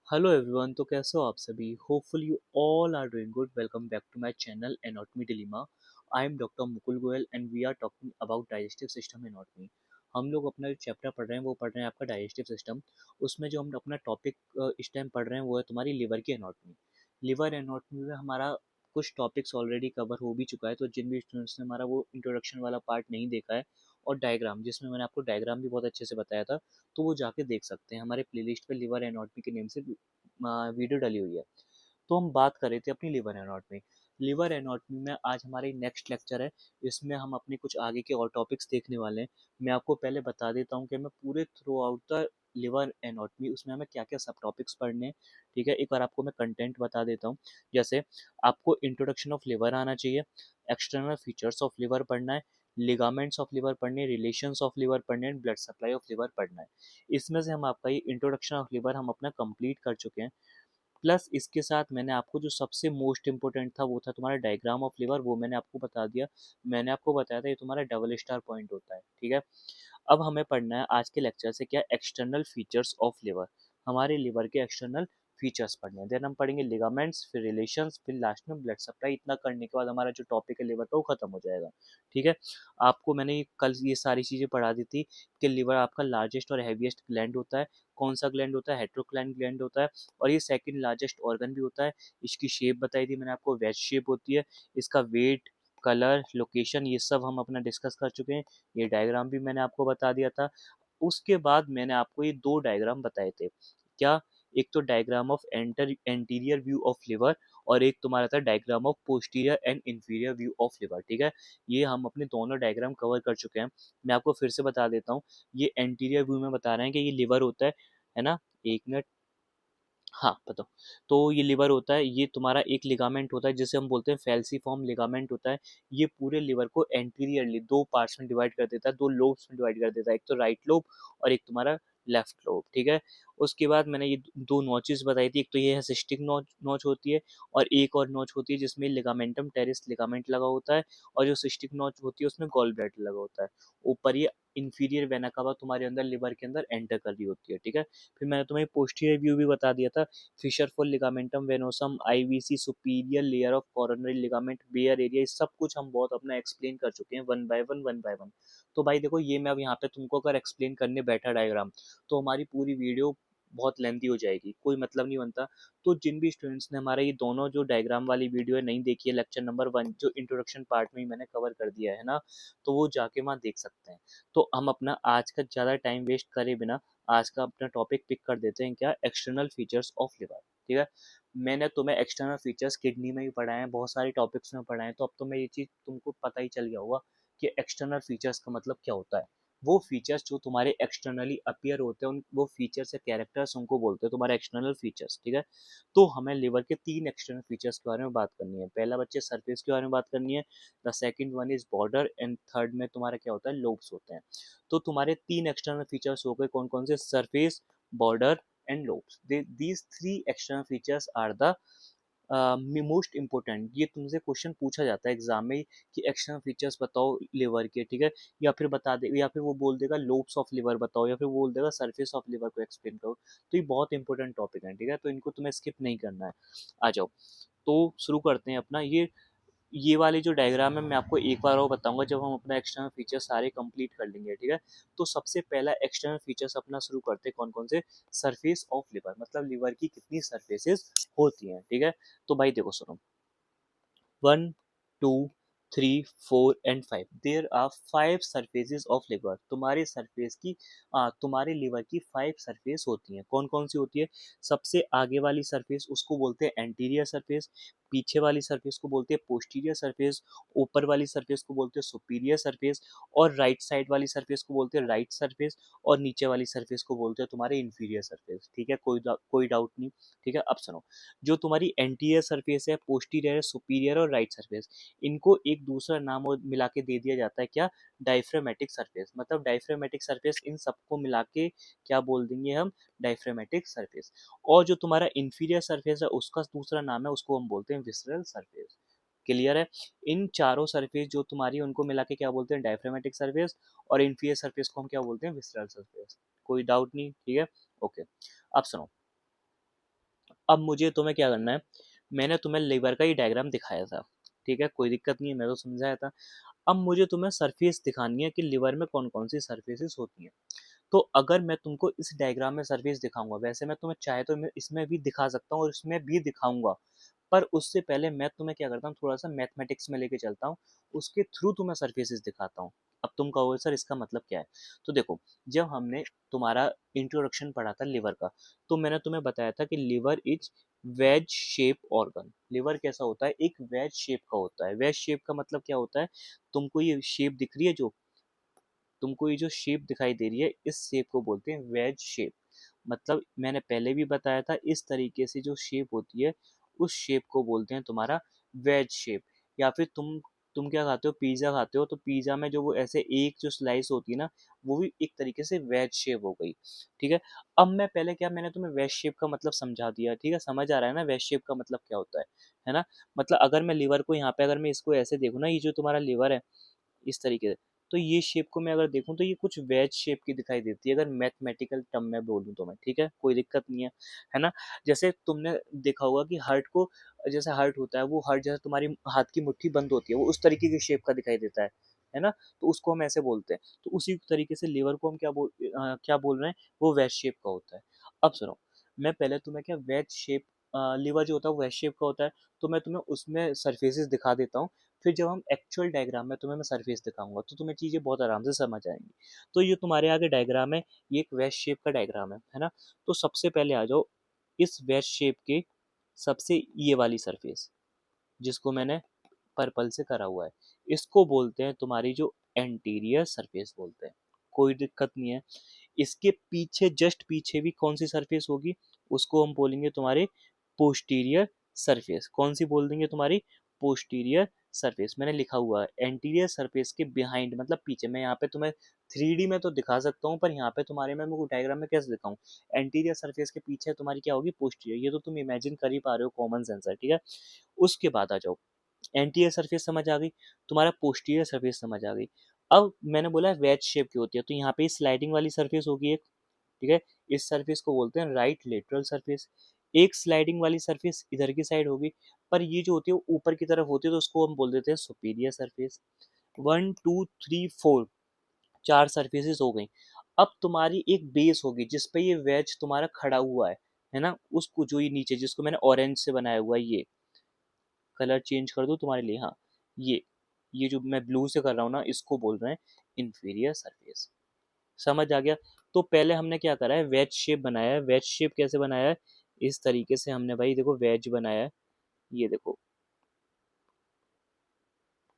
Hello everyone. तो कैसे हो आप सभी? Hopeful you all are doing good. Welcome back to my channel anatomy dilemma. I am doctor Mukul Goyal and we are talking about digestive system anatomy. हम लोग अपना जो चैप्टर पढ़ रहे हैं वो पढ़ रहे हैं आपका डाइजेस्टिव सिस्टम। उसमें जो हम अपना टॉपिक इस टाइम पढ़ रहे हैं वो है तुम्हारी लिवर की एनाटॉमी। लिवर एनाटॉमी में हमारा कुछ टॉपिक्स ऑलरेडी कवर हो भी चुका है, तो जिन भी स्टूडेंट्स ने हमारा वो इंट्रोडक्शन वाला पार्ट नहीं देखा है और डायग्राम, जिसमें मैंने आपको डायग्राम भी बहुत अच्छे से बताया था, तो वो जाके देख सकते हैं। हमारे प्लेलिस्ट पे लिवर एनाटॉमी के नेम से वीडियो डली हुई है। तो हम बात कर रहे थे अपनी लिवर एनाटॉमी। लिवर एनाटॉमी में आज हमारी नेक्स्ट लेक्चर है। इसमें हम अपने कुछ आगे के और टॉपिक्स देखने वाले हैं। मैं आपको पहले बता देता हूँ कि मैं पूरे through out the liver anatomy उसमें हमें क्या क्या सब टॉपिक्स पढ़ने हैं। ठीक है, एक बार आपको मैं कंटेंट बता देता हूँ। जैसे आपको इंट्रोडक्शन ऑफ लिवर आना चाहिए, एक्सटर्नल फीचर्स ऑफ लिवर पढ़ना है, लिगामेंट्स ऑफ लिवर पढ़ने, रिलेशंस ऑफ लिवर पढ़ने and blood supply of liver पढ़ना है। इसमें से हम आपका ये इंट्रोडक्शन ऑफ लिवर हम अपना कंप्लीट कर चुके हैं। प्लस इसके साथ मैंने आपको जो सबसे मोस्ट इंपॉर्टेंट था वो था तुम्हारा डायग्राम ऑफ लिवर, वो मैंने आपको बता दिया। मैंने आपको बताया था ये तुम्हारा डबल स्टार पॉइंट होता है। ठीक है, अब हमें पढ़ना है आज के लेक्चर से क्या एक्सटर्नल फीचर्स ऑफ लिवर। हमारे लिवर के एक्सटर्नल फीचर्स पढ़ने हैं, देन हम पढ़ेंगे लिगामेंट्स, फिर रिलेशंस, फिर लास्ट में ब्लड सप्लाई। इतना करने के बाद हमारा जो टॉपिक है लिवर का वो खत्म हो जाएगा। ठीक है, आपको मैंने कल ये सारी चीज़ें पढ़ा दी थी कि लिवर आपका लार्जेस्ट और हैवीएस्ट ग्लैंड होता है। कौन सा ग्लैंड होता है? हेट्रोक्लाइन ग्लैंड होता है। और ये सेकंड लार्जेस्ट ऑर्गन भी होता है। इसकी शेप बताई थी मैंने आपको, वेज शेप होती है। इसका वेट, कलर, लोकेशन, ये सब हम अपना डिस्कस कर चुके हैं। ये डायग्राम भी मैंने आपको बता दिया था। उसके बाद मैंने आपको ये दो डायग्राम बताए थे। क्या? एक तो diagram of anterior view of liver और एक तुम्हारा था diagram of posterior and inferior view of liver. ठीक है, ये हम अपने दोनों डायग्राम कवर कर चुके हैं। मैं आपको फिर से बता देता हूँ। ये एंटीरियर व्यू में बता रहे हैं कि ये लिवर होता है ना। एक मिनट। हाँ, बताओ। तो ये लिवर होता है, ये तुम्हारा एक लिगामेंट होता है जिसे हम बोलते हैं फैल्सीफॉर्म लिगामेंट होता है। ये पूरे लिवर को एंटीरियरली दो पार्ट्स में डिवाइड कर देता है, दो लोब्स में डिवाइड कर देता है, एक तो राइट लोब और एक तुम्हारा लेफ्ट लोब। ठीक है, उसके बाद मैंने ये दो नॉचेस बताई थी। एक तो ये है सिस्टिक नॉच नॉच होती है, और एक और नॉच होती है जिसमें लिगामेंटम टेरिस लिगामेंट लगा होता है, और जो सिस्टिक नॉच होती है उसमें गॉल ब्लैडर लगा होता है। ऊपर ये इंफीरियर वेना cava तुम्हारे अंदर लिवर के अंदर एंटर कर रही होती है। ठीक है, फिर मैंने तुम्हें पोस्टीरियर व्यू भी बता दिया था। Fissure for ligamentum venosum, IVC, superior layer of coronary ligament, bare area, सब कुछ हम बहुत अपना एक्सप्लेन कर चुके हैं one by one, one by one. तो भाई देखो, ये मैं अब यहाँ पे तुमको अगर एक्सप्लेन करने बैठा डायग्राम, तो हमारी पूरी वीडियो बहुत लेंथी हो जाएगी, कोई मतलब नहीं बनता। तो जिन भी स्टूडेंट्स ने हमारे ये दोनों जो डायग्राम वाली वीडियो है नहीं देखी है, लेक्चर नंबर 1 जो इंट्रोडक्शन पार्ट में ही मैंने कवर कर दिया है ना, तो वो जाके वहाँ देख सकते हैं। तो हम अपना आज का ज़्यादा टाइम वेस्ट करे बिना आज का अपना टॉपिक पिक कर देते हैं, क्या? External features of liver. ठीक है, मैंने तुम्हें एक्सटर्नल फीचर्स किडनी में भी पढ़ाए हैं, बहुत सारे टॉपिक्स में पढ़ाए हैं, तो अब तो मैं ये चीज़ तुमको पता ही चल गया होगा कि एक्सटर्नल फीचर्स का मतलब क्या होता है। वो फीचर्स जो तुम्हारे एक्सटर्नली अपीयर होते हैं, उन वो फीचर्स या कैरेक्टर्स उनको बोलते हैं तुम्हारे एक्सटर्नल फीचर्स। ठीक है, तो हमें लिवर के तीन एक्सटर्नल फीचर्स के बारे में बात करनी है। पहला बच्चे सरफेस के बारे में बात करनी है, the second one is border, and third में तुम्हारा क्या होता है? लोब्स होते हैं। तो तुम्हारे तीन एक्सटर्नल फीचर्स हो गए, कौन कौन से? Surface, border and lobes. These three external features are the most important. ये तुमसे क्वेश्चन पूछा जाता है एग्जाम में कि एक्सटर्नल फीचर्स बताओ लिवर के। ठीक है, या फिर बता दे, या फिर वो बोल देगा लोब्स ऑफ लिवर बताओ, या फिर वो बोल देगा सरफेस ऑफ लिवर को एक्सप्लेन करो। तो ये बहुत इंपॉर्टेंट टॉपिक है। ठीक है, तो इनको तुम्हें स्किप नहीं करना है। आ जाओ, तो शुरू करते हैं अपना। ये वाली जो डायग्राम है मैं आपको एक बार और बताऊंगा जब हम अपना एक्सटर्नल फीचर सारे कंप्लीट कर लेंगे। ठीक है, तो सबसे पहला एक्सटर्नल फीचर्स अपना शुरू करते हैं, कौन कौन से? सरफेस ऑफ लिवर, मतलब लिवर की कितनी सरफेसेस होती हैं। ठीक है, तो भाई देखो सुनो, 1, 2, 3, 4 and 5, there are 5 surfaces of liver. तुम्हारे लिवर की 5 सरफेस होती हैं। कौन कौन सी होती है? सबसे आगे वाली सरफेस उसको बोलते हैं एंटीरियर सरफेस, पीछे वाली सरफेस को बोलते हैं पोस्टीरियर सरफेस, ऊपर वाली सरफेस को बोलते हैं सुपीरियर सरफेस, और राइट साइड वाली सरफेस को बोलते हैं राइट सरफेस, और नीचे वाली सरफेस को बोलते हैं तुम्हारे इंफीरियर सरफेस। ठीक है, कोई डाउट नहीं। ठीक है, अब सुनो, जो तुम्हारी एंटीरियर सरफेस है, पोस्टीरियर है, सुपीरियर और राइट सरफेस, इनको एक दूसरा नाम और मिला के दे दिया जाता है, क्या? Diaphragmatic surface. मतलब डायफ्रामेटिक सरफेस, इन सबको मिला के क्या बोल देंगे हम? Diaphragmatic surface. और जो तुम्हारा इंफीरियर सरफेस है उसका दूसरा नाम है, उसको हम बोलते हैं विसरल सरफेस। क्लियर है? इन चारों सरफेस जो तुम्हारी उनको मिला के क्या बोलते हैं? Diaphragmatic surface. और इंफीरियर सरफेस को हम क्या बोलते हैं? Visceral surface. कोई डाउट नहीं? ठीक है, ओके। अब सुनो, अब मुझे तुम्हें क्या करना है, मैंने तुम्हें लीवर का ही डायग्राम दिखाया था, ठीक है, कोई दिक्कत नहीं है, मैं तो समझाया था। अब मुझे तुम्हें सरफेस दिखानी है कि लिवर में कौन कौन सी सरफेसेस होती हैं। तो अगर मैं तुमको इस डायग्राम में सरफेस दिखाऊंगा, वैसे मैं तुम्हें चाहे तो मैं इसमें भी दिखा सकता हूँ और इसमें भी दिखाऊंगा, पर उससे पहले मैं तुम्हें क्या करता हूँ, थोड़ा सा मैथमेटिक्स में लेके चलता हूँ, उसके थ्रू तुम्हें सरफेसेस दिखाता हूँ। अब तुम कहोगे सर इसका मतलब क्या है। तो देखो, जब हमने तुम्हारा इंट्रोडक्शन पढ़ा था लिवर का, तो मैंने तुम्हें बताया था कि liver is veg shape organ. Liver कैसा होता है, एक वेज शेप का होता है। वेज शेप का मतलब क्या होता है, तुमको ये शेप दिख रही है, जो तुमको ये जो शेप दिखाई दे रही है, इस शेप को बोलते हैं वेज शेप। मतलब मैंने पहले भी बताया था, इस तरीके से जो शेप होती है, उस शेप को बोलते हैं तुम्हारा वेज शेप। या फिर तुम क्या खाते हो, पिज्ज़ा खाते हो, तो पिज्ज़ा में जो वो ऐसे एक जो स्लाइस होती है ना, वो भी एक तरीके से वेज शेप हो गई, ठीक है। अब मैं पहले क्या, मैंने तुम्हें वेज शेप का मतलब समझा दिया, ठीक है, समझ आ रहा है ना वेज शेप का मतलब क्या होता है ना। मतलब अगर मैं लीवर को यहाँ पे, अगर मैं इसको ऐसे देखूँ ना, ये जो तुम्हारा लीवर है इस तरीके से, तो ये शेप को मैं अगर देखूं तो ये कुछ वेज शेप की दिखाई देती है, अगर मैथमेटिकल टर्म में बोलूं तो मैं, ठीक है, कोई दिक्कत नहीं है ना। जैसे तुमने देखा होगा कि हार्ट को, जैसे हार्ट होता है, वो हार्ट जैसे तुम्हारी हाथ की मुट्ठी बंद होती है, वो उस तरीके की शेप का दिखाई देता है ना। तो उसको हम ऐसे बोलते हैं। तो उसी तरीके से लीवर को हम क्या बोल रहे हैं, वो वेज शेप का होता है। अब सुनो, मैं पहले तुम्हें क्या वेज शेप, लीवर जो होता है वो वेज शेप का होता है, तो मैं तुम्हें उसमें सरफेसेस दिखा देता हूँ। फिर जब हम एक्चुअल डायग्राम में तुम्हें मैं सरफेस दिखाऊंगा, तो तुम्हें चीज़ें बहुत आराम से समझ आएंगी। तो ये तुम्हारे आगे डायग्राम है, ये एक वेज शेप का डायग्राम है ना। तो सबसे पहले आ जाओ इस वेज शेप के सबसे ये वाली सरफेस, जिसको मैंने पर्पल से करा हुआ है, इसको बोलते हैं तुम्हारी जो एंटीरियर सरफेस बोलते हैं। कोई दिक्कत नहीं है। इसके पीछे, जस्ट पीछे भी कौन सी सरफेस होगी, उसको हम बोलेंगे तुम्हारे पोस्टीरियर सरफेस। कौन सी बोल देंगे, तुम्हारी पोस्टीरियर सरफेस। मैंने लिखा हुआ है एंटीरियर सरफेस के बिहाइंड, मतलब पीछे। मैं यहाँ पे तुम्हें 3D में तो दिखा सकता हूँ, पर यहाँ पे तुम्हारे मैं डायग्राम में कैसे दिखाऊं। एंटीरियर सरफेस के पीछे तुम्हारी क्या होगी, पोस्टीरियर। ये तो तुम इमेजिन कर ही पा रहे हो, कॉमन सेंस है, ठीक है। उसके बाद आ जाओ, एंटीरियर सरफेस समझ आ गई, तुम्हारा पोस्टीरियर सरफेस समझ आ गई। अब मैंने बोला वेज शेप की होती है, तो यहाँ पे स्लाइडिंग वाली सरफेस होगी एक, ठीक है। इस सरफेस को बोलते हैं राइट लेटरल सरफेस। एक स्लाइडिंग वाली सरफेस इधर की साइड होगी, पर ये जो होती है वो ऊपर की तरफ होती है, तो उसको हम बोल देते हैं सुपीरियर सरफेस। 1 2 3 4, 4 सरफेसेस हो गई। अब तुम्हारी एक बेस होगी जिस पे ये वेज तुम्हारा खड़ा हुआ है ना। उसको जो ये नीचे, जिसको मैंने ऑरेंज से बनाया हुआ है, ये कलर चेंज कर दूं तुम्हारे लिए, हाँ, ये जो मैं ब्लू से कर रहा हूँ ना, इसको बोल रहे हैं इंफीरियर सरफेस। समझ आ गया। तो पहले हमने क्या करा है, वेज शेप बनाया है। वेज शेप कैसे बनाया है, इस तरीके से हमने, भाई देखो, वेज बनाया है। ये देखो,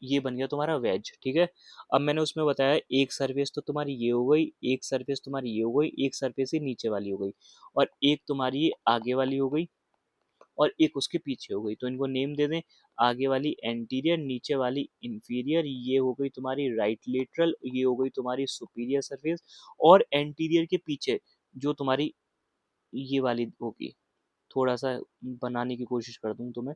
ये बन गया तुम्हारा वेज, ठीक है। अब मैंने उसमें बताया एक सरफेस तो तुम्हारी ये हो गई, एक सरफेस तुम्हारी ये हो गई, एक सरफेस ही नीचे वाली हो गई, और एक तुम्हारी ये आगे वाली हो गई, और एक उसके पीछे हो गई। तो इनको नेम दे दें, आगे वाली एंटीरियर, नीचे वाली इंफीरियर। ये हो गई तुम्हारी राइट लेटरल, ये हो गई तुम्हारी सुपीरियर सरफेस। और एंटीरियर के पीछे जो तुम्हारी ये वाली होगी, थोड़ा सा बनाने की कोशिश कर दूं तो मैं,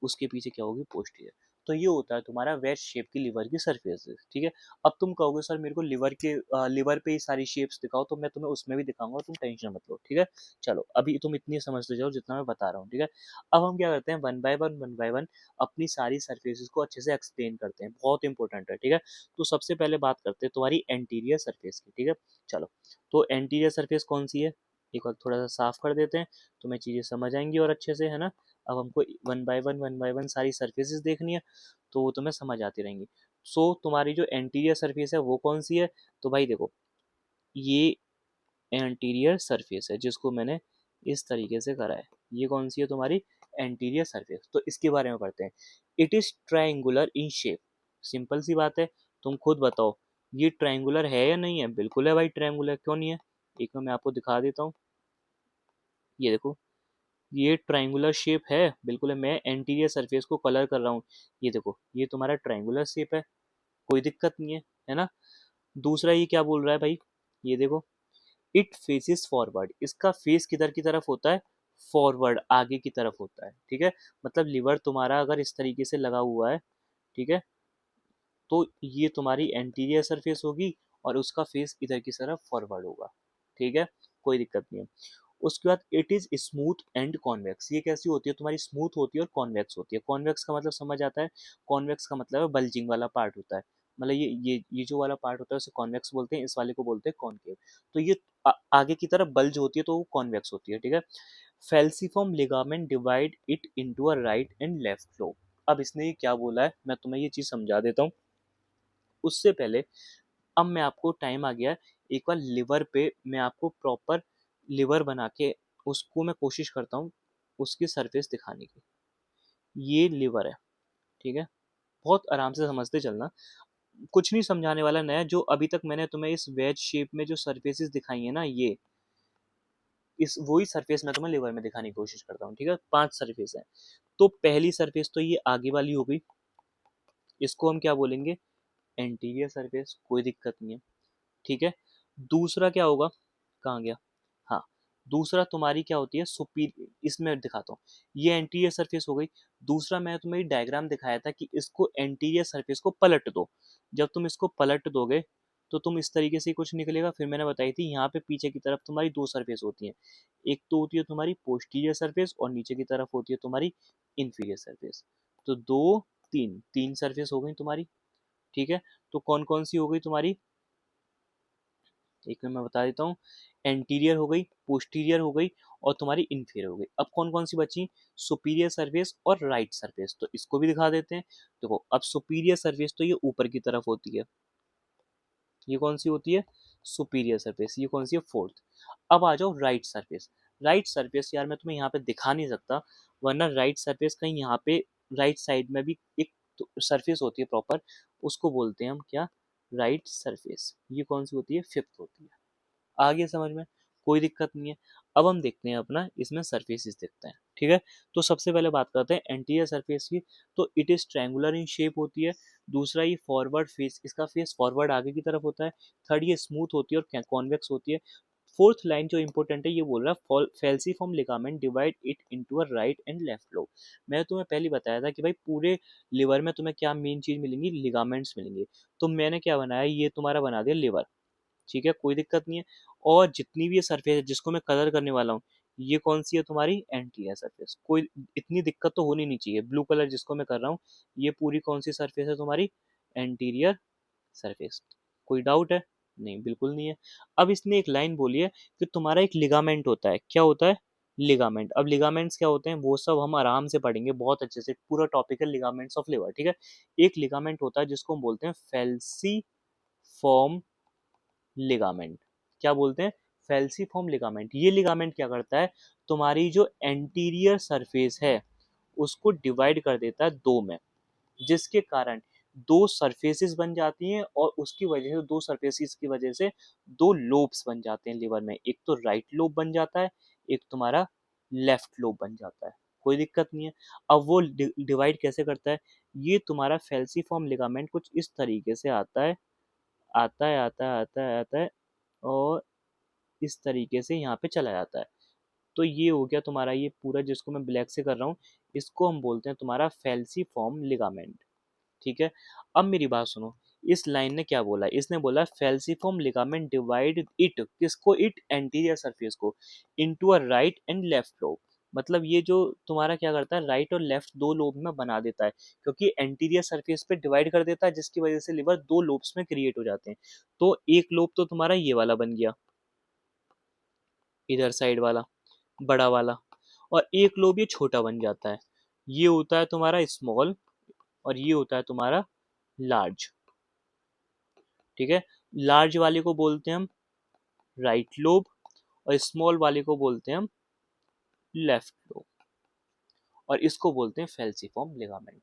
उसके पीछे क्या होगी, पोस्टीरियर। तो ये होता है तुम्हारा वेज शेप की लिवर की सरफेसेस, ठीक है। अब तुम कहोगे सर मेरे को लिवर पे ही सारी शेप्स दिखाओ, तो मैं तुम्हें उसमें भी दिखाऊंगा, तुम टेंशन मत लो, ठीक है। चलो अभी तुम इतनी समझते जाओ जितना मैं बता रहा हूँ, ठीक है। अब हम क्या करते हैं, वन बाय वन अपनी सारी सरफेसेस को अच्छे से एक्सप्लेन करते हैं, बहुत इंपॉर्टेंट है, ठीक है। तो सबसे पहले बात करते हैं तुम्हारी एंटीरियर सरफेस की, ठीक है। चलो, तो एंटीरियर सरफेस कौन सी है, एक बार थोड़ा सा साफ कर देते हैं, तुम्हें चीज़ें समझ आएंगी और अच्छे से, है ना। अब हमको वन बाय वन सारी सरफेसेस देखनी है, तो वो तुम्हें समझ आती रहेंगी। सो तुम्हारी जो एंटीरियर सरफेस है वो कौन सी है, तो भाई देखो, ये एंटीरियर सरफेस है जिसको मैंने इस तरीके से करा है। ये कौन सी है तुम्हारी एंटीरियर सरफेस, तो इसके बारे में पढ़ते हैं। It is triangular in shape. Simple सी बात है, तुम खुद बताओ, ये ट्राइंगुलर है या नहीं है। बिल्कुल है भाई, ट्राइंगुलर क्यों नहीं है। एक मैं आपको दिखा देता हूँ, ये देखो, ये ट्रायंगुलर शेप है, बिल्कुल है। मैं एंटीरियर सरफेस को कलर कर रहा हूँ, ये देखो, ये तुम्हारा ट्रायंगुलर शेप है, कोई दिक्कत नहीं है ना। दूसरा ये क्या बोल रहा है भाई, ये देखो, इट फेसेस फॉरवर्ड। इसका फेस किधर की तरफ होता है, फॉरवर्ड, आगे की तरफ होता है, ठीक है। मतलब लिवर तुम्हारा अगर इस तरीके से लगा हुआ है, ठीक है, तो ये तुम्हारी एंटीरियर सरफेस होगी, और उसका फेस इधर की तरफ फॉरवर्ड होगा, ठीक है, कोई दिक्कत नहीं है। उसके बाद it is smooth and convex, ये कैसी होती है तुम्हारी, स्मूथ होती है और कॉन्वेक्स होती है। कॉन्वेक्स का मतलब समझ आता है, कॉन्वेक्स का मतलब है बल्जिंग वाला पार्ट होता है, मतलब ये जो वाला पार्ट होता है उसे कॉन्वेक्स बोलते हैं, इस वाले को बोलते हैं कॉनकेव। तो ये आगे की तरफ बल्ज होती है तो वो कॉन्वेक्स होती है, ठीक है। Falciform ligament divide it into a right and left फ्लो। अब इसने ये क्या बोला है मैं तुम्हें ये चीज समझा देता हूँ। उससे पहले अब मैं आपको, टाइम आ गया है, एक बार लिवर पे मैं आपको प्रॉपर लिवर बना के उसको मैं कोशिश करता हूँ उसकी सरफेस दिखाने की। ये लिवर है, ठीक है, बहुत आराम से समझते चलना, कुछ नहीं समझाने वाला नया। जो अभी तक मैंने तुम्हें इस वेज शेप में जो सरफेसेस दिखाई है ना, ये इस वही सरफेस मैं तुम्हें लिवर में दिखाने की कोशिश करता हूँ, ठीक है। 5 सरफेस है। तो पहली सरफेस तो ये आगे वाली हो गई, इसको हम क्या बोलेंगे, एंटीरियर सरफेस, कोई दिक्कत नहीं है, ठीक है। दूसरा क्या होगा, कहाँ गया, हाँ, दूसरा तुम्हारी क्या होती है सुपीरियर, इसमें दिखाता हूँ, ये एंटीरियर सरफेस हो गई। दूसरा मैं तुम्हें डायग्राम दिखाया था कि इसको एंटीरियर सरफेस को पलट दो, जब तुम इसको पलट दोगे तो तुम इस तरीके से कुछ निकलेगा। फिर मैंने बताई थी यहाँ पे पीछे की तरफ तुम्हारी 2 सरफेस होती हैं, एक तो होती है तुम्हारी पोस्टीरियर सरफेस और नीचे की तरफ होती है तुम्हारी इंफीरियर सरफेस। तो 2 3 3 सरफेस हो गई तुम्हारी, ठीक है। तो कौन कौन सी हो गई तुम्हारी, एक में मैं बता देता हूँ, एंटीरियर हो गई, पोस्टीरियर हो गई और तुम्हारी इंफीरियर हो गई। अब कौन कौन सी बची, सुपीरियर सरफेस और राइट सरफेस, तो इसको भी दिखा देते हैं। देखो अब सुपीरियर सरफेस तो ये ऊपर की तरफ होती है, ये कौन सी होती है, सुपीरियर सरफेस, ये कौन सी है, फोर्थ। अब आ जाओ राइट सरफेस। राइट सरफेस यार मैं तुम्हें यहाँ पे दिखा नहीं सकता, वरना राइट सरफेस कहीं यहाँ पे राइट साइड में भी एक सरफेस होती है प्रॉपर, उसको बोलते हैं हम क्या, राइट सरफेस। ये कौन सी होती है, फिफ्थ होती है। आ गया समझ में, कोई दिक्कत नहीं है। अब हम देखते हैं अपना इसमें सरफेसेस देखते हैं, ठीक है। तो सबसे पहले बात करते हैं एंटीरियर सरफेस की। तो it is triangular in shape होती है। दूसरा ये फॉरवर्ड फेस, इसका फेस फॉरवर्ड आगे की तरफ होता है। थर्ड ये स्मूथ होती है और कॉन्वेक्स होती है। फोर्थ लाइन जो इंपॉर्टेंट है ये बोल रहा है falciform ligament divide it into a right and left lobe. मैं तुम्हें पहले बताया था कि भाई पूरे लिवर में तुम्हें क्या मेन चीज मिलेंगी, लिगामेंट्स मिलेंगे। तो मैंने क्या बनाया, ये तुम्हारा बना दिया लिवर, ठीक है, कोई दिक्कत नहीं है। और जितनी भी ये सरफेस है जिसको मैं कलर करने वाला हूँ, ये कौन सी है तुम्हारी, एंटीरियर सरफेस। कोई इतनी दिक्कत तो होनी नहीं चाहिए, ब्लू कलर जिसको मैं कर रहा हूँ, ये पूरी कौन सी सरफेस है तुम्हारी, एंटीरियर सरफेस। कोई डाउट है, नहीं बिल्कुल नहीं है। अब इसने एक लाइन बोली है कि तुम्हारा एक लिगामेंट होता है, क्या होता है, लिगामेंट। अब लिगामेंट्स क्या होते हैं वो सब हम आराम से पढ़ेंगे बहुत अच्छे से, पूरा टॉपिक है लिगामेंट्स ऑफ लिवर, ठीक है। एक लिगामेंट होता है जिसको हम बोलते हैं फेल्सी फॉर्म लिगामेंट। क्या बोलते हैं, फेल्सीफॉर्म लिगामेंट। ये लिगामेंट क्या करता है, तुम्हारी जो एंटीरियर सरफेस है उसको डिवाइड कर देता है दो में, जिसके कारण दो सरफेसेस बन जाती हैं और उसकी वजह से, दो सरफेसेस की वजह से दो लोब्स बन जाते हैं लिवर में। एक तो राइट लोब बन जाता है, एक तुम्हारा लेफ्ट लोब बन जाता है। कोई दिक्कत नहीं है। अब वो डिवाइड कैसे करता है, ये तुम्हारा फेल्सीफॉर्म लिगामेंट कुछ इस तरीके से आता है, आता है और इस तरीके से यहाँ पे चला जाता है। तो ये हो गया तुम्हारा, ये पूरा जिसको मैं ब्लैक से कर रहा हूँ, इसको हम बोलते हैं तुम्हारा फेल्सीफॉर्म लिगामेंट, ठीक है। अब मेरी बात सुनो, इस लाइन ने क्या बोला, इसने बोला फेल्सीफॉर्म लिगामेंट डिवाइड इट, किसको, इट एंटीरियर सरफेस को, into a right and left lobe. मतलब ये जो तुम्हारा क्या करता है, राइट और लेफ्ट दो लोब में बना देता है, क्योंकि एंटीरियर सरफेस पे डिवाइड कर देता है, जिसकी वजह से लिवर दो लोब्स में क्रिएट हो जाते हैं। तो एक लोब तो तुम्हारा ये वाला बन गया, इधर साइड वाला बड़ा वाला, और एक लोब ये छोटा बन जाता है, ये होता है तुम्हारा स्मॉल और ये होता है तुम्हारा लार्ज, ठीक है। लार्ज वाले को बोलते हैं हम राइट लोब और स्मॉल वाले को बोलते हैं हम लेफ्ट लोब, और इसको बोलते हैं फेल्सीफॉर्म लिगामेंट।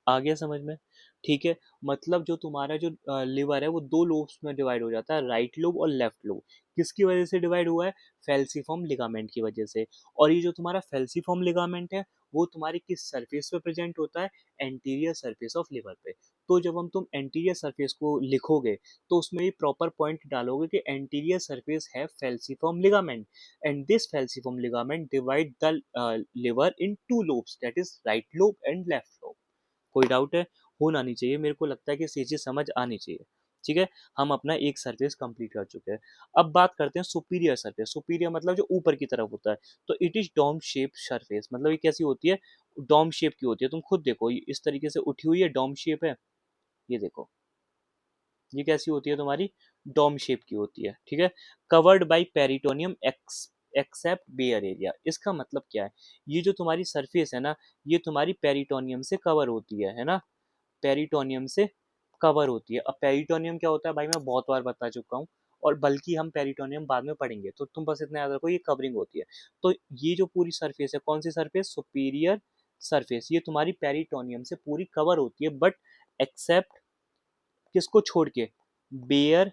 आ गया समझ में, ठीक है। मतलब जो तुम्हारा जो लिवर है वो दो लोब्स में डिवाइड हो जाता है, राइट लोब और लेफ्ट लोब। किसकी वजह से डिवाइड हुआ है, फेल्सीफॉर्म लिगामेंट की वजह से। और ये जो तुम्हारा फेल्सीफॉर्म लिगामेंट है वो तुम्हारी किस सरफेस पे प्रेजेंट होता है, एंटीरियर सरफेस ऑफ लिवर पे। तो जब हम तुम एंटीरियर सरफेस को लिखोगे तो उसमें ये प्रॉपर पॉइंट डालोगे कि एंटीरियर सरफेस है falciform ligament, and this falciform ligament divide the liver in two lobes, that is right lobe and left lobe. कोई डाउट है, होना नहीं चाहिए, मेरे को लगता है कि ये चीज समझ आनी चाहिए। ठीक है, हम अपना एक सरफेस कंप्लीट कर चुके हैं। अब बात करते हैं सुपीरियर सरफेस। सुपीरियर मतलब जो ऊपर की तरफ होता है। तो it is dome shape surface, मतलब ये कैसी होती है, डोम शेप की होती है। तुम खुद देखो, ये इस तरीके से उठी हुई है, डोम शेप है। ये देखो, ये कैसी होती है तुम्हारी, डोम शेप की होती है। ठीक है, covered by peritoneum except bare area. इसका मतलब क्या है, ये जो तुम्हारी सरफेस है ना, ये तुम्हारी पेरिटोनियम से कवर होती है ना, पेरिटोनियम से कवर होती है। अब पेरिटोनियम क्या होता है भाई, मैं बहुत बार बता चुका हूँ, और बल्कि हम पेरिटोनियम बाद में पढ़ेंगे, तो तुम बस इतना याद रखो, ये कवरिंग होती है। तो ये जो पूरी सरफेस है, कौन सी सरफेस, सुपीरियर सरफेस, ये तुम्हारी पेरिटोनियम से पूरी कवर होती है, बट एक्सेप्ट किसको छोड़ के, बेयर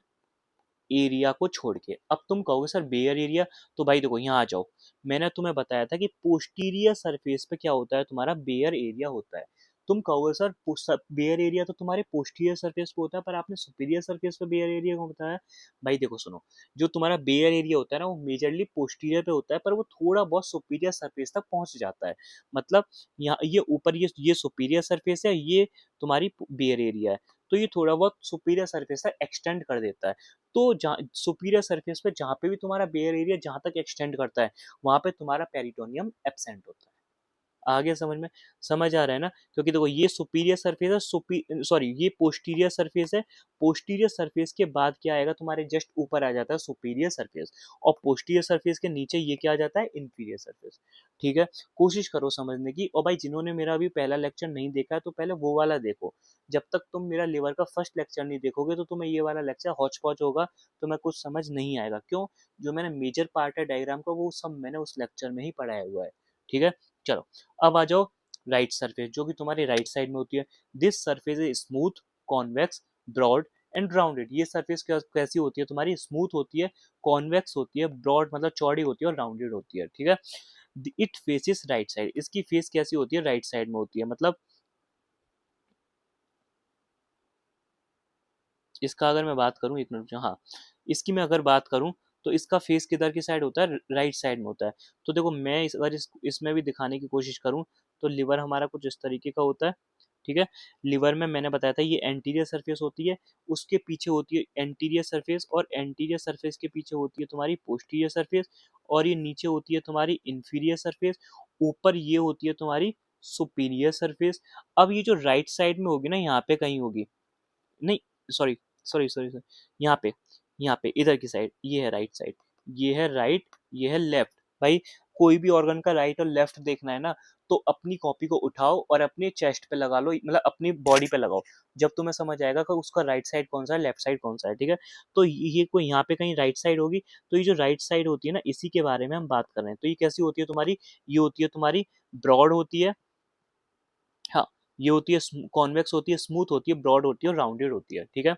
एरिया को छोड़ के। अब तुम कहोगे सर बेयर एरिया, तो भाई देखो यहाँ आ जाओ, मैंने तुम्हें बताया था कि पोस्टीरियर सरफेस पे क्या होता है, तुम्हारा बेयर एरिया होता है। तुम कहोगे सर बेयर एरिया तो तुम्हारे पोस्टीरियर सरफेस पे होता है, पर आपने सुपीरियर सरफेस पे बेयर एरिया क्यों बताया। भाई देखो सुनो, जो तुम्हारा बेयर एरिया होता है ना, वो मेजरली पोस्टीरियर पे होता है, पर वो थोड़ा बहुत सुपीरियर सरफेस तक पहुंच जाता है। मतलब यहाँ ये ऊपर ये सुपीरियर सरफेस है, ये तुम्हारी बेयर एरिया है, तो ये थोड़ा बहुत सुपीरियर सरफेस तक एक्सटेंड कर देता है। तो जहाँ सुपीरियर सरफेस पे जहाँ पे भी तुम्हारा बेयर एरिया जहाँ तक एक्सटेंड करता है, वहां पे तुम्हारा पेरिटोनियम एब्सेंट होता है। आगे समझ में, समझ आ रहा है ना, क्योंकि देखो ये सुपीरियर सरफेस है, सॉरी ये पोस्टीरियर सरफेस है। पोस्टीरियर सरफेस के बाद क्या आएगा, तुम्हारे जस्ट ऊपर आ जाता है सुपीरियर सरफेस, और पोस्टीरियर सरफेस के नीचे ये क्या आ जाता है, इंफीरियर सरफेस। ठीक है, कोशिश करो समझने की। और भाई जिन्होंने मेरा अभी पहला लेक्चर नहीं देखा है, तो पहले वो वाला देखो। जब तक तुम मेरा लिवर का फर्स्ट लेक्चर नहीं देखोगे, तो तुम्हें ये वाला लेक्चर हौच पौच होगा, तुम्हें कुछ समझ नहीं आएगा। क्यों, जो मैंने मेजर पार्ट है डायग्राम का, वो सब मैंने उस लेक्चर में ही पढ़ाया हुआ है। ठीक है, चलो अब आ जाओ राइट सरफेस, जो कि तुम्हारी राइट साइड में होती है। This surface is smooth, convex, broad and rounded. ये सरफेस कैसी होती है तुम्हारी, स्मूथ होती है, कॉन्वेक्स होती है, ब्रॉड मतलब चौड़ी होती है, और राउंडेड होती है। ठीक है, इट फेसिस राइट साइड। इसकी फेस कैसी होती है, राइट साइड में होती है। मतलब इसका अगर मैं बात करूं, एक मिनट, हाँ, इसकी मैं अगर बात करूं, तो इसका फेस किधर की साइड होता है, राइट साइड में होता है। तो देखो मैं अगर इसमें भी दिखाने की कोशिश करूं, तो लिवर हमारा कुछ इस तरीके का होता है। ठीक है, लिवर में मैंने बताया था ये एंटीरियर सरफेस होती है, उसके पीछे होती है एंटीरियर सरफेस, और एंटीरियर सरफेस के पीछे होती है तुम्हारी पोस्टीरियर सरफेस, और ये नीचे होती है तुम्हारी इंफीरियर सरफेस, ऊपर ये होती है तुम्हारी सुपीरियर सरफेस। अब ये जो राइट साइड में होगी ना, यहाँ पे कहीं होगी, नहीं, सॉरी सॉरी सॉरी सॉरी, यहाँ पे, यहाँ पे इधर की साइड, ये है राइट साइड, ये है राइट, ये है लेफ्ट। भाई कोई भी ऑर्गन का राइट और लेफ्ट देखना है ना, तो अपनी कॉपी को उठाओ और अपने चेस्ट पे लगा लो, मतलब अपनी बॉडी पे लगाओ। जब तुम्हें समझ आएगा कि उसका राइट साइड कौन सा है, लेफ्ट साइड कौन सा है। ठीक है, तो ये कोई यहाँ पे कहीं राइट साइड होगी, तो ये जो राइट साइड होती है ना, इसी के बारे में हम बात कर रहे हैं। तो ये कैसी होती है तुम्हारी, ये होती है तुम्हारी ब्रॉड होती है, हाँ, ये होती है कॉन्वेक्स होती है, स्मूथ होती है, ब्रॉड होती है, और राउंडेड होती है। ठीक है,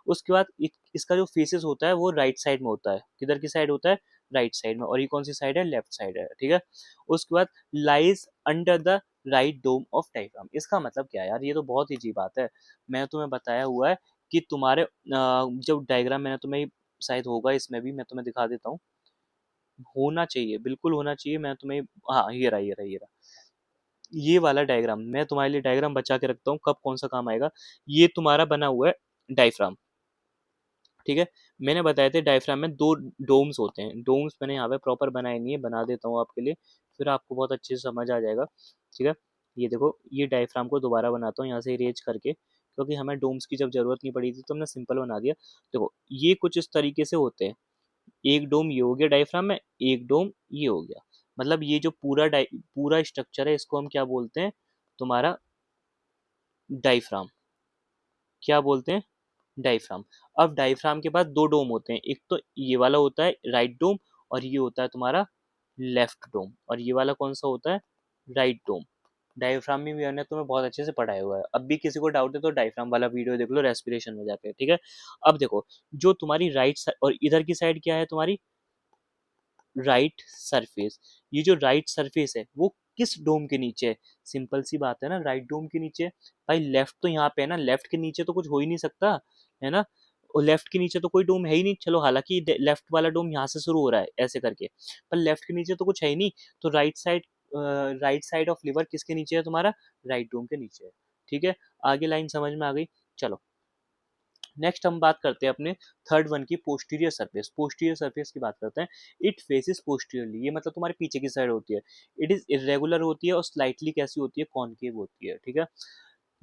उसके बाद इसका जो फेसेस होता है वो राइट साइड में होता है। किधर की साइड होता है, राइट साइड में, और ये कौन सी साइड है, लेफ्ट साइड है। ठीक है, उसके बाद lies under the right dome of diaphragm. इसका मतलब क्या है यार, ये तो बहुत ईजी बात है। मैं तुम्हें बताया हुआ है कि तुम्हारे जब डायग्राम मैंने तुम्हें, शायद होगा इसमें भी, मैं तुम्हें दिखा देता हूँ, होना चाहिए, बिल्कुल होना चाहिए। मैं तुम्हें, हाँ ये रहा, ये रहा, ये रहा, ये वाला डायग्राम मैं तुम्हारे लिए डायग्राम बचा के रखता हूँ, कब कौन सा काम आएगा। ये तुम्हारा बना हुआ है डायफ्राम। ठीक है, मैंने बताया थे डायफ्राम में दो डोम्स होते हैं। डोम्स मैंने यहाँ पे प्रॉपर बनाए नहीं है, बना देता हूँ आपके लिए, फिर आपको बहुत अच्छे से समझ आ जाएगा। ठीक है, ये देखो, ये डायफ्राम को दोबारा बनाता हूँ यहाँ से इरेज करके, क्योंकि हमें डोम्स की जब जरूरत नहीं पड़ी थी, तो हमने सिंपल बना दिया। देखो ये कुछ इस तरीके से होते हैं, एक डोम ये हो गया डायफ्राम में, एक डोम ये हो गया। मतलब ये जो पूरा स्ट्रक्चर है, इसको हम क्या बोलते हैं, तुम्हारा डायफ्राम। क्या बोलते हैं, डायफ्राम। अब डायफ्राम के बाद दो डोम होते हैं, एक तो ये वाला होता है राइट डोम, और ये होता है तुम्हारा लेफ्ट डोम, और ये वाला कौन सा होता है, राइट डोम। डायफ्राम में भी मैंने तुम्हें बहुत अच्छे से पढ़ाया हुआ है। अब भी किसी को डाउट है तो डायफ्राम वाला वीडियो देख लो रेस्पिरेशन में जाके। ठीक है, अब देखो, जो तुम्हारी राइट साइड और इधर की साइड क्या है तुम्हारी, राइट सरफेस। ये जो राइट सरफेस है वो किस डोम के नीचे है, सिंपल सी बात है ना, राइट डोम के नीचे। भाई लेफ्ट तो यहाँ पे है ना, लेफ्ट के नीचे तो कुछ हो ही नहीं सकता, है ना। और लेफ्ट के नीचे तो कोई डोम है ही नहीं। चलो हालांकि लेफ्ट वाला डोम यहाँ से शुरू हो रहा है ऐसे करके, पर लेफ्ट के नीचे तो कुछ है ही नहीं। तो राइट साइड ऑफ लिवर किसके नीचे है, तुम्हारा राइट डोम के नीचे है। ठीक है, आगे लाइन समझ में आ गई। चलो नेक्स्ट हम बात करते हैं अपने थर्ड वन की, पोस्टीरियर सरफेस। पोस्टीरियर सरफेस की बात करते हैं। इट फेसेस पोस्टीरियरली, ये मतलब तुम्हारे पीछे की साइड होती है। इट इज इरेगुलर होती है और स्लाइटली कैसी होती है, कॉनकेव होती है, ठीक है।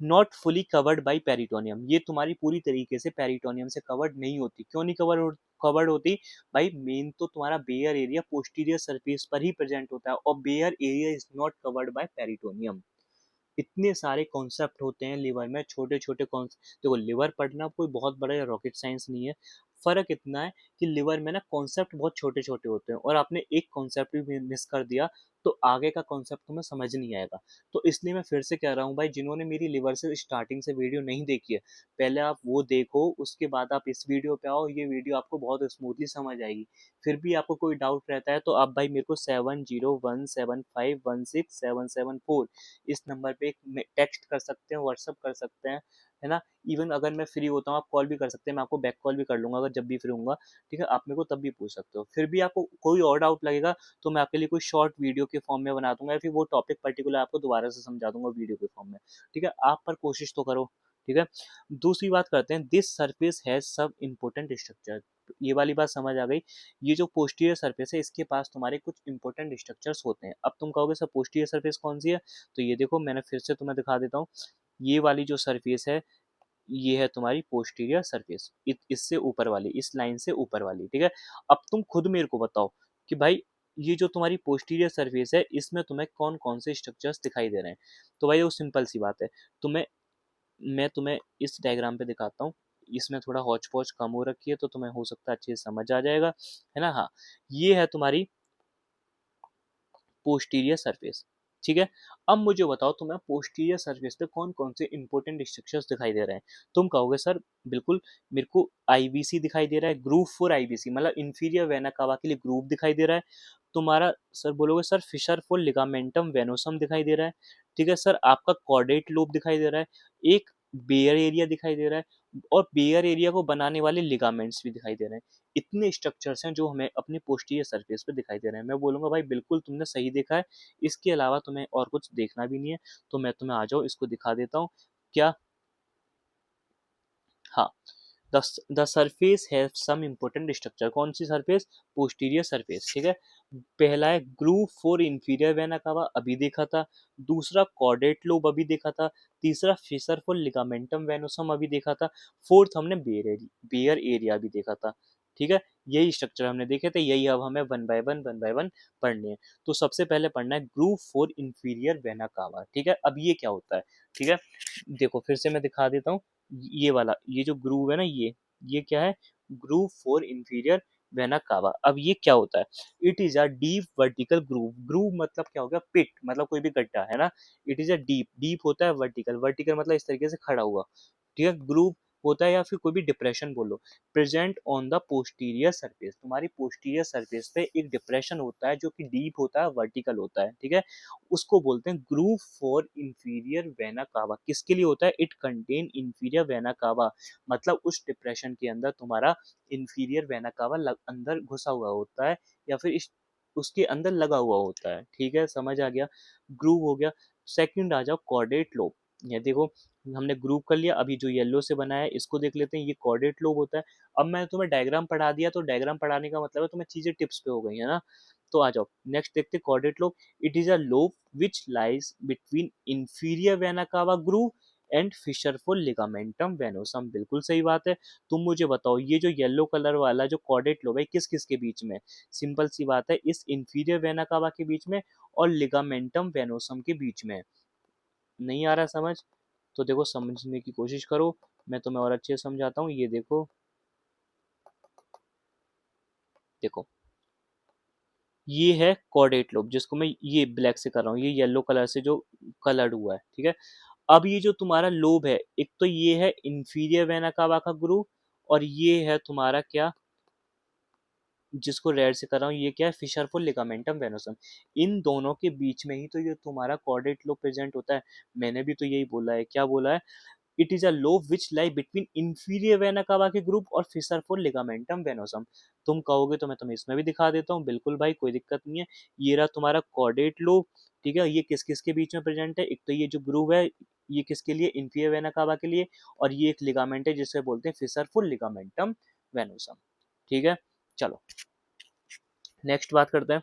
Not fully covered by peritoneum, ये तुम्हारी पूरी तरीके से पेरिटोनियम से कवर्ड नहीं होती। क्यों नहीं कवर्ड होती भाई? मेन तो तुम्हारा बेयर एरिया पोस्टीरियर सरफेस पर ही प्रेजेंट होता है, और bare area is not covered by peritoneum. इतने सारे कॉन्सेप्ट होते हैं लिवर में, छोटे छोटे कॉन्सेप्ट। देखो, लिवर पढ़ना कोई बहुत बड़ा रॉकेट साइंस नहीं है। फर्क इतना है कि लिवर में ना कॉन्सेप्ट बहुत छोटे छोटे होते हैं, और आपने एक कॉन्सेप्ट भी मिस कर दिया तो आगे का कॉन्सेप्ट तुम्हें समझ नहीं आएगा। तो इसलिए मैं फिर से कह रहा हूँ भाई, जिन्होंने मेरी लिवर से स्टार्टिंग से वीडियो नहीं देखी है, पहले आप वो देखो, उसके बाद आप इस वीडियो पे आओ। ये वीडियो आपको बहुत स्मूथली समझ आएगी। फिर भी आपको कोई डाउट रहता है तो आप भाई मेरे को 7017516774 इस नंबर पे एक टेक्स्ट कर सकते हैं, व्हाट्सअप कर सकते हैं, है ना। इवन अगर मैं फ्री होता हूँ, आप कॉल भी कर सकते हैं, मैं आपको बैक कॉल भी कर लूंगा अगर जब भी फ्री होऊंगा, ठीक है। आप मेरे को तब भी पूछ सकते हो। फिर भी आपको कोई और डाउट लगेगा तो मैं आपके लिए कोई शॉर्ट वीडियो के फॉर्म में बना दूंगा, या फिर वो टॉपिक पर्टिकुलर आपको दोबारा से समझा दूंगा वीडियो के फॉर्म में, ठीक है। आप पर कोशिश तो करो, ठीक है। दूसरी बात करते हैं, दिस सरफेस हैज सब इंपोर्टेंट स्ट्रक्चर। ये वाली बात समझ आ गई। ये जो पोस्टीरियर सरफेस है, इसके पास तुम्हारे कुछ इंपॉर्टेंट स्ट्रक्चर्स होते हैं। अब तुम कहोगे सर पोस्टीरियर सरफेस कौन सी है, तो ये देखो, मैंने फिर से तुम्हें दिखा देता हूँ। ये वाली जो सरफेस है, ये है तुम्हारी पोस्टीरियर सरफेस, इससे ऊपर वाली, इस लाइन से ऊपर वाली, ठीक है। अब तुम खुद मेरे को बताओ कि भाई, ये जो तुम्हारी पोस्टीरियर सरफेस है, इसमें तुम्हें कौन कौन से स्ट्रक्चर्स दिखाई दे रहे हैं। तो भाई वो सिंपल सी बात है। तुम्हें मैं तुम्हें इस डायग्राम पे दिखाता हूँ। इसमें थोड़ा हौच पौच कम हो रखी है, तो तुम्हें हो सकता है अच्छे से समझ आ जाएगा, है ना। हाँ, ये है तुम्हारी पोस्टीरियर सरफेस, ठीक है। अब मुझे बताओ, तुम्हें पोस्टीरियर सरफेस पे कौन कौन से इंपॉर्टेंट स्ट्रक्चर्स दिखाई दे रहे हैं। तुम कहोगे सर बिल्कुल, मेरे को आईबीसी दिखाई दे रहा है, ग्रूव फॉर आईबीसी, मतलब इंफीरियर वेना कावा के लिए ग्रूव दिखाई दे रहा है तुम्हारा। सर बोलोगे सर फिशर फॉर लिगामेंटम वेनोसम दिखाई दे रहा है, ठीक है सर। आपका कॉर्डेट लोब दिखाई दे रहा है, एक बेयर एरिया दिखाई दे रहा है, और बेयर एरिया को बनाने वाले लिगामेंट्स भी दिखाई दे रहे हैं। इतने स्ट्रक्चर्स हैं जो हमें अपनी पोस्टीरियर सरफेस पे दिखाई दे रहे हैं। मैं बोलूंगा भाई बिल्कुल तुमने सही देखा है, इसके अलावा तुम्हें और कुछ देखना भी नहीं है। तो मैं तुम्हें आ जाओ, इसको दिखा देता हूँ क्या। हाँ, the surface have some important structure. कौन सी सरफेस? पोस्टीरियर सरफेस, ठीक है। पहला है ग्रूव फॉर इंफीरियर वेना कावा, अभी देखा था। दूसरा कॉर्डेट लोब, अभी देखा था। तीसरा फिशर फॉर लिगामेंटम वेनोसम, अभी देखा था। फोर्थ हमने बेयर एरिया भी देखा था, ठीक है। यही स्ट्रक्चर हमने देखे थे, यही अब हमें वन बाय वन पढ़ने हैं। तो सबसे पहले पढ़ना है ग्रूव फॉर इंफीरियर वेना कावा, ठीक है। अब ये क्या होता है, ठीक है। देखो फिर से मैं दिखा देता हूँ। ये वाला, ये जो ग्रूव है ना, ये क्या है? ग्रूव फॉर इंफीरियर वेना कावा। अब ये क्या होता है? It is a deep vertical groove. Groove मतलब क्या हो गया? पिट, मतलब कोई भी गड्ढा, है ना। It is a deep, deep होता है वर्टिकल, वर्टिकल मतलब इस तरीके से खड़ा हुआ, ठीक है। ग्रूव होता है, या फिर कोई भी डिप्रेशन बोलो। Present on the posterior surface, तुम्हारी पोस्टीरियर सरफेस पे एक डिप्रेशन होता है जो कि डीप होता है, वर्टिकल होता है, ठीक है। उसको बोलते हैं ग्रूव फॉर इंफीरियर वेना कावा। किसके लिए होता है? इट कंटेन इंफीरियर वेना कावा, मतलब उस डिप्रेशन के अंदर तुम्हारा इंफीरियर वेना कावा अंदर घुसा हुआ होता है, या फिर इस उसके अंदर लगा हुआ होता है, ठीक है। समझ आ गया, ग्रूव हो गया। सेकंड आ जाओ कॉर्डेट लोब। ये देखो, हमने ग्रुप कर लिया। अभी जो येलो से बना है इसको देख लेते हैं, ये कॉर्डेट लोब होता है। अब मैंने तुम्हें डायग्राम पढ़ा दिया, तो डायग्राम पढ़ाने का मतलब है तुम्हें चीजें टिप्स पे हो गई है ना। तो आ जाओ नेक्स्ट देखते हैं caudate lobe. It is a lobe which lies between inferior vena cava groove and fissure for ligamentum venosum. बिल्कुल सही बात है। तुम मुझे बताओ, ये जो येलो कलर वाला जो कॉर्डेट लोब है, किस किस के बीच में? सिंपल सी बात है, इस इंफीरियर वेना कावा के बीच में और लिगामेंटम वेनोसम के बीच में। नहीं आ रहा समझ? तो देखो, समझने की कोशिश करो, मैं तुम्हें और अच्छे से समझाता हूँ। ये देखो, देखो ये है कॉर्डेट लोब, जिसको मैं ये ब्लैक से कर रहा हूँ, ये येलो कलर से जो कलर्ड हुआ है, ठीक है। अब ये जो तुम्हारा लोब है, एक तो ये है इंफीरियर वेना कावा का ग्रुव, और ये है तुम्हारा क्या, जिसको रेड से कर रहा हूँ, ये क्या है? Fissure for ligamentum venosum. इन दोनों के बीच में ही तो ये तुम्हारा कॉर्डेट लोब प्रेजेंट होता है। मैंने भी तो यही बोला है, क्या बोला है? It is a lobe which lie between inferior vena कावा के ग्रुप और फिशर फॉर लिगामेंटम वेनोसम। तुम कहोगे तो मैं तुम्हें इसमें भी दिखा देता हूँ, बिल्कुल भाई, कोई दिक्कत नहीं है। ये रहा तुम्हारा कॉर्डेट लोब, ठीक है। ये किस किस के बीच में प्रेजेंट है? एक तो ये जो ग्रुव है, ये किसके लिए, इन्फीरियर वेना कावा के लिए, और ये एक लिगामेंट है जिसे बोलते हैं फिशरफुल लिगामेंटम वेनोसम। ठीक है, चलो नेक्स्ट बात करते हैं।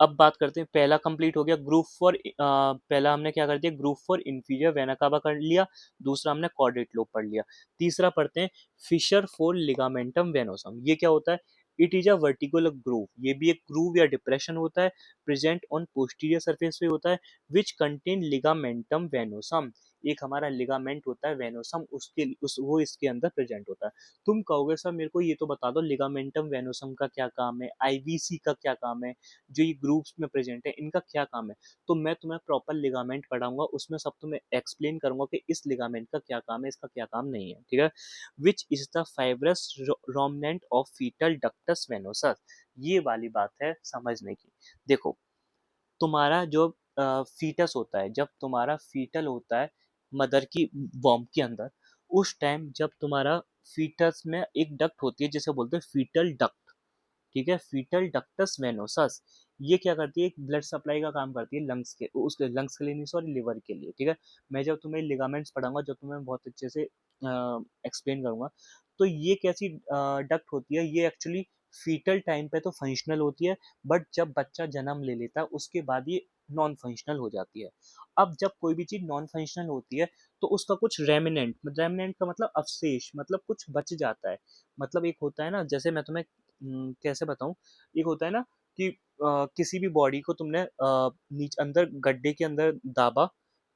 अब बात करते हैं, पहला कंप्लीट हो गया ग्रुप फॉर, पहला हमने क्या कर दिया, ग्रुप फॉर इंफीरियर वेना कावा कर लिया, दूसरा हमने कॉर्डेट लोब पढ़ लिया, तीसरा पढ़ते हैं फिशर फोर लिगामेंटम वेनोसम। ये क्या होता है, इट इज अ वर्टिकुलर ग्रूव, ये भी एक ग्रूव या डिप्रेशन होता है, प्रेजेंट ऑन पोस्टीरियर सरफेस पे होता है, विच कंटेन लिगामेंटम वेनोसम। एक हमारा लिगामेंट होता है वेनोसम, उसके वो इसके अंदर प्रेजेंट होता है। तुम कहोगे सर मेरे को ये तो बता दो लिगामेंटम वेनोसम का क्या काम है, आईवीसी का क्या काम है, जो ये ग्रुप्स में प्रेजेंट है इनका क्या काम है। तो मैं तुम्हें प्रॉपर लिगामेंट पढ़ाऊंगा, उसमें सब तुम्हें एक्सप्लेन करूंगा कि इस लिगामेंट का क्या काम है, इसका क्या काम नहीं है। ठीक है, which is the fibrous remnant of fetal ductus venosus. ये वाली बात है समझने की। देखो, तुम्हारा जो फीटस होता है, जब तुम्हारा फीटल होता है मदर की वॉर्म के अंदर, उस टाइम जब तुम्हारा फीटस में एक डक्ट होती है जिसे बोलते हैं फीटल डक्ट। ठीक है, फीटल डक्टस वेनोसस, ये क्या करती है, एक ब्लड सप्लाई का काम करती है लंग्स के, उसके लंग्स के लिए नहीं, सॉरी लिवर के लिए। ठीक है, मैं जब तुम्हें लिगामेंट्स पढ़ाऊंगा, जब तुम्हें बहुत अच्छे से एक्सप्लेन करूंगा, तो ये कैसी डक्ट होती है, ये एक्चुअली फीटल टाइम पे तो फंक्शनल होती है, बट जब बच्चा जन्म ले लेता है उसके बाद ये नॉन फंक्शनल हो जाती है। अब जब कोई भी चीज नॉन फंक्शनल होती है तो उसका कुछ रेमिनेंट, रेमिनेंट का मतलब अवशेष, मतलब कुछ बच जाता है। मतलब एक होता है ना, जैसे मैं तुम्हें कैसे बताऊं, एक होता है ना कि किसी भी बॉडी को तुमने नीचे अंदर गड्ढे के अंदर दाबा,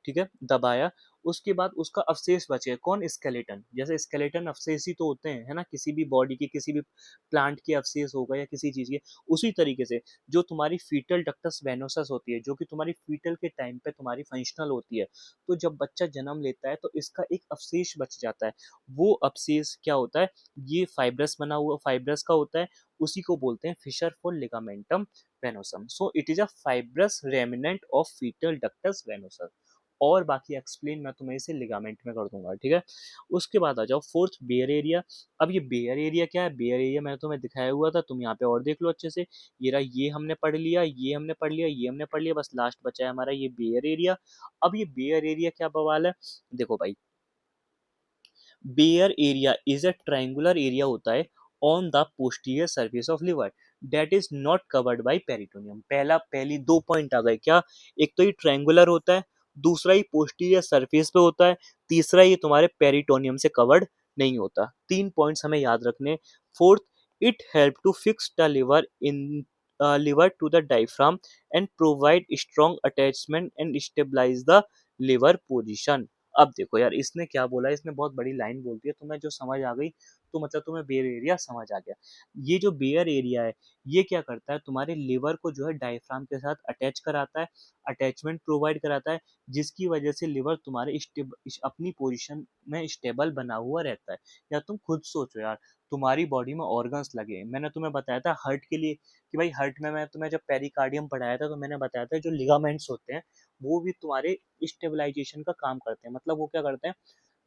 ठीक है, दबाया, उसके बाद उसका अवशेष बचे, कौन, स्केलेटन। जैसे स्केलेटन अवशेष ही तो होते हैं, है ना, किसी भी बॉडी के, किसी भी प्लांट के अवशेष होगा या किसी चीज के। उसी तरीके से जो तुम्हारी फीटल डक्टस वेनोसस होती है, जो कि तुम्हारी फीटल के टाइम पे तुम्हारी फंक्शनल होती है, तो जब बच्चा जन्म लेता है तो इसका एक अवशेष बच जाता है। वो अवशेष क्या होता है, ये फाइब्रस बना हुआ, फाइब्रस का होता है, उसी को बोलते हैं fissure for ligamentum venosum. So it is a fibrous remnant of fetal ductus venosus. और बाकी एक्सप्लेन मैं तुम्हें इसे लिगामेंट में कर दूंगा। ठीक है, उसके बाद आ जाओ फोर्थ, बेयर एरिया। अब ये बेयर एरिया क्या है, बेयर एरिया मैंने तुम्हें दिखाया हुआ था, तुम यहाँ पे और देख लो अच्छे से। ये रहा, ये हमने पढ़ लिया, ये हमने पढ़ लिया, ये हमने पढ़ लिया, बस लास्ट बचा है हमारा ये बेयर एरिया। अब ये बेयर एरिया क्या बवाल है, देखो भाई, bare area is a triangular area होता है on the posterior surface of liver that is not covered by peritoneum. पहली दो पॉइंट आ गए क्या, एक तो ये ट्रायंगुलर होता है, दूसरा ये पोस्टीरियर सरफेस पे होता है, तीसरा ये तुम्हारे पेरिटोनियम से कवर्ड नहीं होता। तीन पॉइंट्स हमें याद रखने। Fourth, it help to fix the liver in liver to the diaphragm and provide strong attachment and stabilize the liver position। अब देखो यार, इसने क्या बोला, इसने बहुत बड़ी लाइन बोल दी है, तुम्हें जो समझ आ गई, तो मतलब तुम्हें बेयर एरिया समझ आ गया। ये जो बेयर एरिया है, ये क्या करता है, तुम्हारे लिवर को जो है डायफ्राम के साथ अटैच कराता है, अटैचमेंट प्रोवाइड कराता है, जिसकी वजह से लिवर तुम्हारे अपनी पोजीशन में स्टेबल बना हुआ रहता है। या तुम खुद सोचो यार, तुम्हारी बॉडी में ऑर्गन्स लगे, मैंने तुम्हें बताया था हार्ट के लिए कि भाई हार्ट में, मैं तुम्हें जब पेरिकार्डियम पढ़ाया था तो मैंने बताया था जो लिगामेंट्स होते हैं वो भी तुम्हारे स्टेबलाइजेशन का काम करते हैं। मतलब वो क्या करते हैं,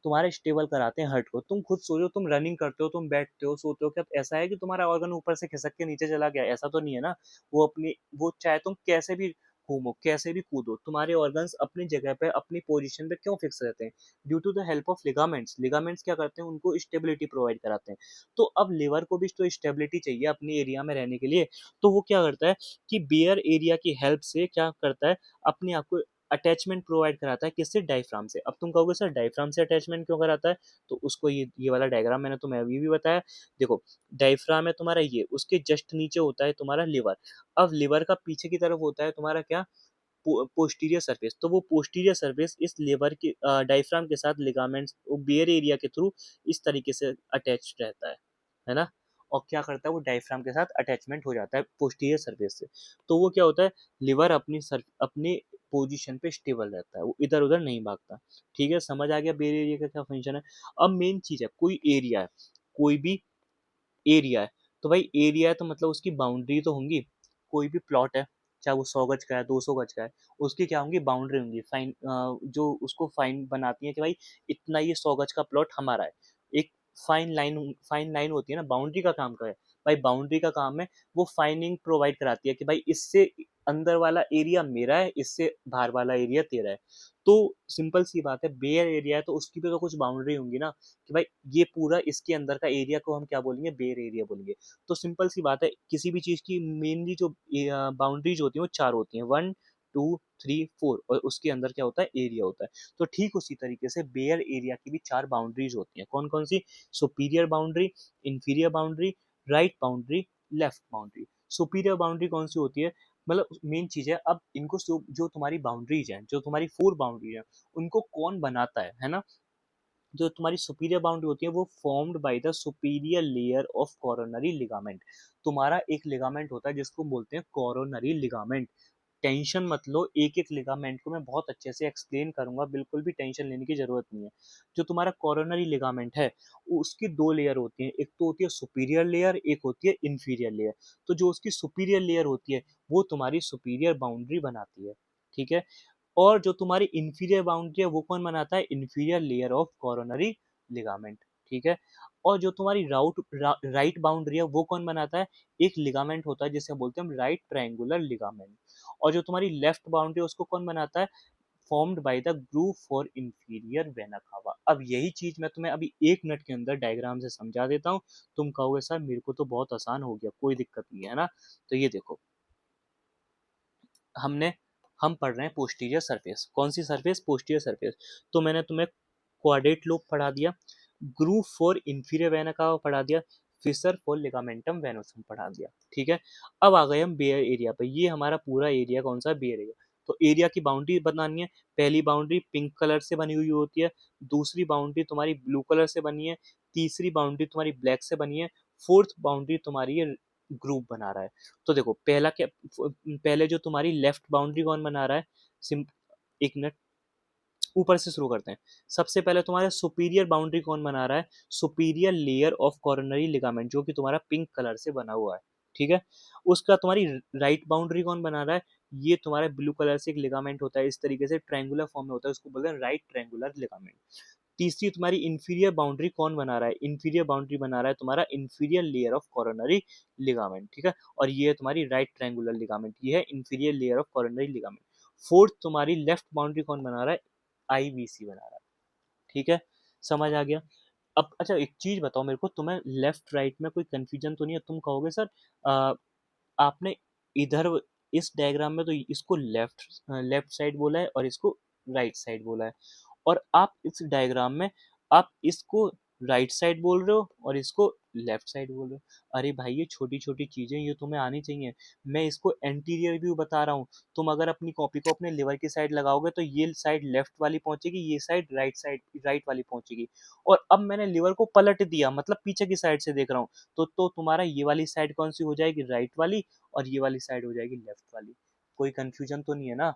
तुम्हारे स्टेबल कराते हैं हार्ट को। तुम खुद सोचो, तुम रनिंग करते हो, तुम बैठते हो, सोते हो, क्या ऐसा है कि तुम्हारा ऑर्गन ऊपर से खिसक के नीचे चला गया, ऐसा तो नहीं है ना। वो अपनी, वो चाहे तुम कैसे भी घूमो, कैसे भी कूदो, तुम्हारे ऑर्गन्स अपनी जगह पे, अपनी पोजीशन पे क्यों फिक्स रहते हैं, due to the help of ligaments. Ligaments क्या करते हैं, उनको स्टेबिलिटी प्रोवाइड कराते हैं। तो अब लिवर को भी तो स्टेबिलिटी चाहिए अपनी एरिया में रहने के लिए, तो वो क्या करता है कि बेयर एरिया की हेल्प से क्या करता है, अपने आप को अटैचमेंट प्रोवाइड कराता है, किससे, डायफ्राम से। अब तुम कहोगे सर डायफ्राम से अटैचमेंट क्यों कराता है, तो उसको ये वाला डायग्राम मैंने तुम्हें अभी भी बताया। देखो, डायफ्राम है तुम्हारा, ये उसके जस्ट नीचे होता है तुम्हारा लिवर। अब लिवर का पीछे की तरफ होता है तुम्हारा क्या, पोस्टीरियर सरफेस। तो वो पोस्टीरियर सरफेस इस लिवर के डायफ्राम के साथ लिगामेंट्स बियर एरिया के थ्रू इस तरीके से अटैच रहता है ना। और क्या करता है, वो डायफ्राम के साथ अटैचमेंट हो जाता है पोस्टीरियर सरफेस से। तो वो क्या होता है, लिवर अपनी पोजीशन पे स्टेबल रहता है, वो इधर उधर नहीं भागता। ठीक है, समझ आ गया बेयर एरिया का क्या फंक्शन है। अब मेन चीज है, कोई एरिया है, कोई भी एरिया है, तो भाई एरिया है तो मतलब उसकी बाउंड्री तो होंगी। कोई भी प्लॉट है, चाहे वो 100 गज का है, 200 गज का है, उसकी क्या होंगी, बाउंड्री होंगी, फाइन, जो उसको फाइन बनाती है कि भाई इतना ये 100 गज का प्लॉट हमारा है। एक फाइन लाइन होती है ना, बाउंड्री का काम क्या है, भाई बाउंड्री का काम है वो फाइनिंग प्रोवाइड कराती है कि भाई इससे अंदर वाला एरिया मेरा है, इससे बाहर वाला एरिया तेरा है। तो सिंपल सी बात है, बेयर एरिया है तो उसकी भी तो कुछ बाउंड्री होंगी ना, कि भाई ये पूरा इसके अंदर का एरिया को हम क्या बोलेंगे, बेयर एरिया बोलेंगे। तो सिंपल सी बात है, किसी भी चीज की मेनली जो बाउंड्रीज होती हैं वो चार होती हैं, 1 2 3 4, और उसके अंदर क्या होता है, एरिया होता है। तो ठीक उसी तरीके से बेयर एरिया की भी चार बाउंड्रीज होती हैं। कौन कौन सी? Superior boundary, inferior boundary, right boundary, left boundary. Superior boundary कौन सी होती है, मतलब मेन चीज है, अब इनको जो तुम्हारी बाउंड्रीज हैं, जो तुम्हारी फोर बाउंड्री है, उनको कौन बनाता है ना? जो तुम्हारी सुपीरियर बाउंड्री होती है वो formed by the superior layer of coronary ligament. तुम्हारा एक लिगामेंट होता है जिसको बोलते हैं कोरोनरी लिगामेंट। टेंशन मत लो, एक एक लिगामेंट को मैं बहुत अच्छे से एक्सप्लेन करूंगा, बिल्कुल भी टेंशन लेने की जरूरत नहीं है। जो तुम्हारा कोरोनरी लिगामेंट है, उसकी दो लेयर होती हैं, एक तो होती है सुपीरियर लेयर, एक होती है इंफीरियर लेयर। तो जो उसकी सुपीरियर लेयर होती है वो तुम्हारी सुपीरियर बाउंड्री बनाती है, ठीक है। और जो तुम्हारी इंफीरियर बाउंड्री है वो कौन बनाता है, inferior layer of coronary ligament, ठीक है। और जो तुम्हारी राइट बाउंड्री है वो कौन बनाता है, एक लिगामेंट होता है जिसे बोलते हैं हम राइट ट्रायंगुलर लिगामेंट। और जो तुम्हारी लेफ्ट बाउंड्री है उसको कौन बनाता है, formed by the groove for inferior vena कावा। अब यही चीज मैं तुम्हें अभी 1 मिनट के अंदर डायग्राम से समझा देता हूँ। तुम कहोगे सर मेरे को तो बहुत आसान हो गया, कोई दिक्कत नहीं है ना। तो ये देखो, हमने हम पढ़ रहे हैं पोस्टीरियर सरफेस। कौन सी सरफेस, पोस्टीरियर सरफेस। तो मैंने तुम्हें क्वाड्रेट लोब पढ़ा दिया, ग्रूव फॉर इंफीरियर वेना कावा पढ़ा दिया, फिशर फॉर लिगामेंटम वेनोसम पढ़ा दिया, ठीक है। अब आ गए हम बेयर एरिया पे। ये हमारा पूरा एरिया कौन सा, बेयर एरिया। तो एरिया की बाउंड्री बनानी है। पहली बाउंड्री पिंक कलर से बनी हुई होती है, दूसरी बाउंड्री तुम्हारी ब्लू कलर से बनी है, तीसरी बाउंड्री तुम्हारी ब्लैक से बनी है, फोर्थ बाउंड्री तुम्हारी ये ग्रुप बना रहा है। तो देखो पहला क्या, पहले जो तुम्हारी लेफ्ट बाउंड्री कौन बना रहा है, सिम एक मिनट, ऊपर से शुरू करते हैं। सबसे पहले तुम्हारा सुपीरियर बाउंड्री कौन बना रहा है, superior layer of coronary ligament, जो कि तुम्हारा पिंक कलर से बना हुआ है, ठीक है। उसका तुम्हारी राइट बाउंड्री कौन बना रहा है, ये तुम्हारा ब्लू कलर से एक लिगामेंट होता है, इस तरीके से ट्रायंगुलर फॉर्म में होता है, उसको बोलते हैं राइट ट्रायंगुलर लिगामेंट। तीसरी तुम्हारी इंफीरियर बाउंड्री कौन बना रहा है, इंफीरियर बाउंड्री बना रहा है तुम्हारा inferior layer of coronary ligament, ठीक है। और ये है तुम्हारी राइट ट्रायंगुलर लिगामेंट, ये है inferior layer of coronary ligament. Fourth तुम्हारी लेफ्ट बाउंड्री कौन बना रहा है, आईवीसी बना रहा है, ठीक है। समझ आ गया। अब अच्छा एक चीज बताओ मेरे को, तुम्हें लेफ्ट राइट में कोई कंफ्यूजन तो नहीं है? तुम कहोगे सर आपने इधर इस डायग्राम में तो इसको लेफ्ट लेफ्ट साइड बोला है और इसको राइट साइड बोला है, और आप इस डायग्राम में आप इसको राइट साइड बोल रहे हो और इसको लेफ्ट साइड बोल रहे हो। अरे भाई ये छोटी छोटी चीजें ये तुम्हें आनी चाहिए। मैं इसको एंटीरियर व्यू बता रहा हूँ, तुम अगर अपनी कॉपी को अपने लिवर की साइड लगाओगे तो ये साइड लेफ्ट वाली पहुंचेगी, ये साइड राइट वाली पहुंचेगी। और अब मैंने लिवर को पलट दिया, मतलब पीछे की साइड से देख रहा हूँ, तो तुम्हारा ये वाली साइड कौन सी हो जाएगी, राइट वाली, और ये वाली साइड हो जाएगी लेफ्ट वाली। कोई कंफ्यूजन तो नहीं है ना,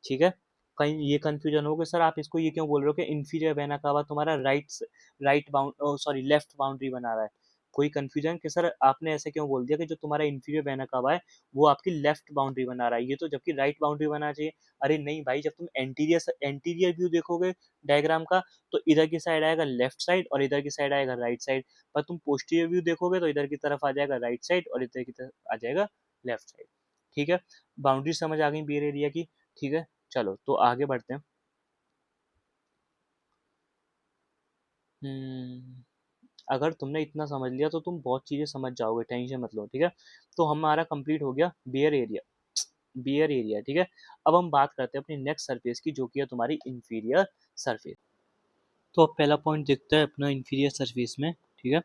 ठीक है। कहीं ये कंफ्यूजन हो गया सर आप इसको ये क्यों बोल रहे हो कि इंफीरियर वेना कावा तुम्हारा right bound sorry left boundary बना रहा है। कोई कंफ्यूजन कि सर आपने ऐसे क्यों बोल दिया कि जो तुम्हारा इंफीरियर वेना कावा है वो आपकी लेफ्ट बाउंड्री बना रहा है, ये तो जबकि राइट बाउंड्री बनाना चाहिए। अरे नहीं भाई, जब तुम एंटीरियर एंटीरियर व्यू देखोगे डायग्राम का, तो इधर की साइड आएगा लेफ्ट साइड और इधर की साइड आएगा राइट साइड। पर तुम पोस्टीरियर व्यू देखोगे तो इधर की तरफ आ जाएगा राइट साइड और इधर की तरफ आ जाएगा लेफ्ट साइड, ठीक है। बाउंड्री समझ आ गई बेयर एरिया की, ठीक है। चलो तो आगे बढ़ते हैं। हम्म, अगर तुमने इतना समझ लिया तो तुम बहुत चीजें समझ जाओगे, टेंशन मत लो, ठीक है। तो हमारा कंप्लीट हो गया बेयर एरिया, बियर एरिया, ठीक है। अब हम बात करते हैं अपनी नेक्स्ट सरफेस की, जो कि है तुम्हारी इंफीरियर सरफेस। तो अब पहला पॉइंट देखते हैं अपना इंफीरियर सरफेस में, ठीक है।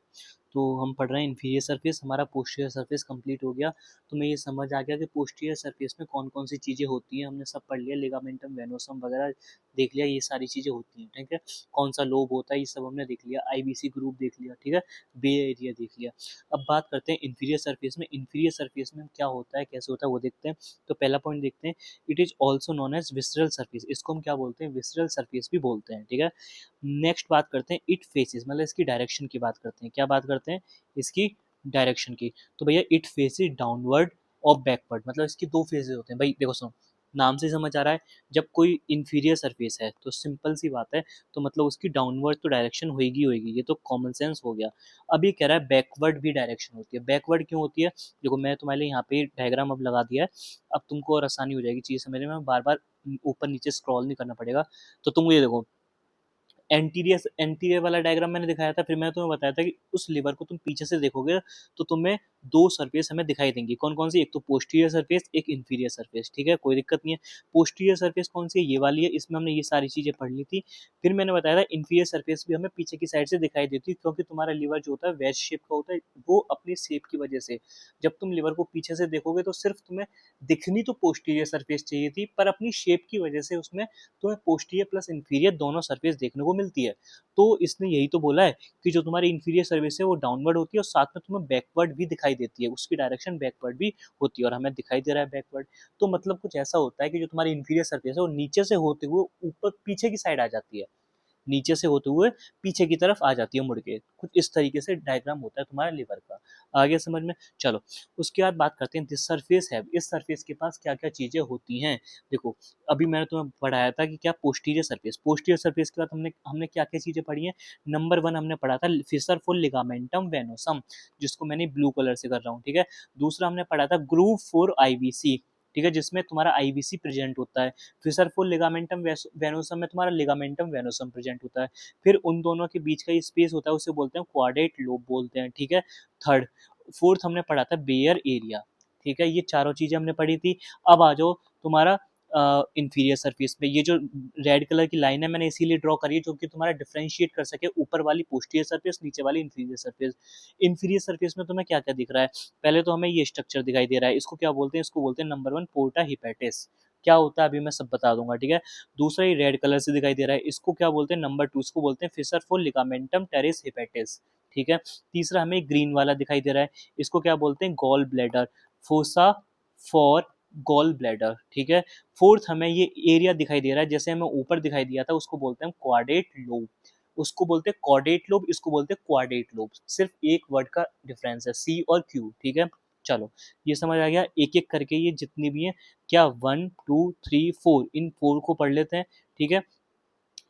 तो हम पढ़ रहे हैं इंफीरियर सरफेस, हमारा पोस्टीरियर सरफेस कंप्लीट हो गया। तो मैं ये समझ आ गया कि पोस्टीरियर सरफेस में कौन कौन सी चीज़ें होती हैं, हमने सब पढ़ लिया, लिगामेंटम वेनोसम वगैरह देख लिया, ये सारी चीज़ें होती हैं, ठीक है। कौन सा लोब होता है ये सब हमने देख लिया, आईबीसी ग्रुप देख लिया, ठीक है। बे एरिया देख लिया। अब बात करते हैं इंफीरियर सरफेस में। इंफीरियर सरफेस में क्या होता है, कैसे होता है वो देखते हैं। तो पहला पॉइंट देखते हैं, it is also known as visceral surface, इसको हम क्या बोलते हैं, विसरल सरफेस भी बोलते हैं, ठीक है। नेक्स्ट बात करते हैं इट फेसेस, मतलब इसकी डायरेक्शन की बात करते हैं। क्या बात करते हैं, इसकी डायरेक्शन की। तो भैया इट फेसेस डाउनवर्ड और बैकवर्ड, मतलब इसकी दो फेजेस होते हैं भाई, देखो सुनो। नाम से समझ आ रहा है, जब कोई इंफीरियर सरफेस है तो सिंपल सी बात है, तो मतलब उसकी डाउनवर्ड तो डायरेक्शन होएगी होएगी, ये तो कॉमन सेंस हो गया। अब ये कह रहा है बैकवर्ड भी डायरेक्शन होती है। बैकवर्ड क्यों होती है? देखो मैं तुम्हारे लिए यहाँ पे डायग्राम अब लगा दिया है, अब तुमको और आसानी हो जाएगी चीज़ समझने में, बार बार ऊपर नीचे स्क्रॉल नहीं करना पड़ेगा। तो तुम ये देखो, एंटीरियर एंटीरियर वाला डायग्राम मैंने दिखाया था, फिर मैंने तुम्हें बताया था कि उस लीवर को तुम पीछे से देखोगे तो तुम्हें दो सरफेस हमें दिखाई देंगी। कौन कौन सी? एक तो पोस्टीरियर सरफेस, एक इंफीरियर सरफेस। ठीक है, कोई दिक्कत नहीं है। पोस्टीरियर सरफेस कौन सी है? ये वाली है, इसमें हमने ये सारी चीजें पढ़ ली थी। फिर मैंने बताया था इंफीरियर सरफेस भी हमें पीछे की साइड से दिखाई देती है, क्योंकि तुम्हारा लीवर जो होता है वेज शेप का होता है, वो अपनी शेप की वजह से जब तुम लीवर को पीछे से देखोगे तो सिर्फ तुम्हें दिखनी तो पोस्टीरियर सरफेस चाहिए थी, पर अपनी शेप की वजह से उसमें तुम्हें पोस्टीरियर प्लस इंफीरियर दोनों सरफेस देखने को मिलती है। तो इसने यही तो बोला है कि जो तुम्हारी इंफीरियर सर्विस है वो डाउनवर्ड होती है, और साथ में तुम्हें बैकवर्ड भी दिखाई देती है, उसकी डायरेक्शन बैकवर्ड भी होती है, और हमें दिखाई दे रहा है बैकवर्ड। तो मतलब कुछ ऐसा होता है कि जो तुम्हारी इंफीरियर सर्विस है वो नीचे से होते हुए ऊपर पीछे की साइड आ जाती है, नीचे से होते हुए पीछे की तरफ आ जाती है मुड़ के। कुछ इस तरीके से डायग्राम होता है तुम्हारे लिवर का। आ गया समझ में? चलो, उसके बाद बात करते हैं दिस सरफेस है, इस सरफेस के पास क्या क्या चीजें होती हैं। देखो, अभी मैंने तुम्हें पढ़ाया था कि क्या पोस्टीरियर सरफेस, पोस्टीरियर सरफेस के बाद हमने हमने क्या क्या चीजें पढ़ी हैं। नंबर वन हमने पढ़ा था फिशर फॉर लिगामेंटम वेनोसम, जिसको मैंने ब्लू कलर से कर रहा हूँ, ठीक है। दूसरा हमने पढ़ा था ग्रूव फॉर आईवीसी, ठीक है, जिसमें तुम्हारा आईवीसी प्रेजेंट होता है। फिशर फॉर लिगामेंटम वेनोसम में तुम्हारा लिगामेंटम वेनोसम प्रेजेंट होता है। फिर उन दोनों के बीच का ये स्पेस होता है, उसे बोलते हैं क्वाड्रेट लोब बोलते हैं, ठीक है। थर्ड, फोर्थ हमने पढ़ा था बेयर एरिया, ठीक है। ये चारों चीजें हमने पढ़ी थी। अब आ जाओ तुम्हारा इंफीरियर सरफेस पे। ये जो रेड कलर की लाइन है मैंने इसीलिए ड्रॉ करी है, जो कि तुम्हारा डिफरेंशिएट कर सके ऊपर वाली पोस्टीरियर सरफेस, नीचे वाली इंफीरियर सरफेस। इंफीरियर सरफेस में तुम्हें क्या क्या दिख रहा है? पहले तो हमें ये स्ट्रक्चर दिखाई दे रहा है, इसको क्या बोलते हैं? इसको बोलते हैं नंबर वन पोर्टा हिपेटिस। क्या होता है अभी मैं सब बता दूंगा, ठीक है। दूसरा ये रेड कलर से दिखाई दे रहा है, इसको क्या बोलते हैं? नंबर टू, इसको बोलते हैं fissure for ligamentum teres hepatis, ठीक है। तीसरा हमें ग्रीन वाला दिखाई दे रहा है, इसको क्या बोलते हैं? Gall bladder, fossa for gall bladder, ठीक है। फोर्थ हमें ये एरिया दिखाई दे रहा है, जैसे हमें ऊपर दिखाई दिया था, उसको बोलते हैं क्वाड्रेट लोब, उसको बोलते हैं कॉर्डेट लोब, इसको बोलते हैं क्वाड्रेट लोब। सिर्फ एक वर्ड का डिफरेंस है, सी और क्यू, ठीक है। चलो, ये समझ आ गया। एक एक करके ये जितनी भी हैं, क्या 1 2 3 4, इन 4 को पढ़ लेते हैं, ठीक है।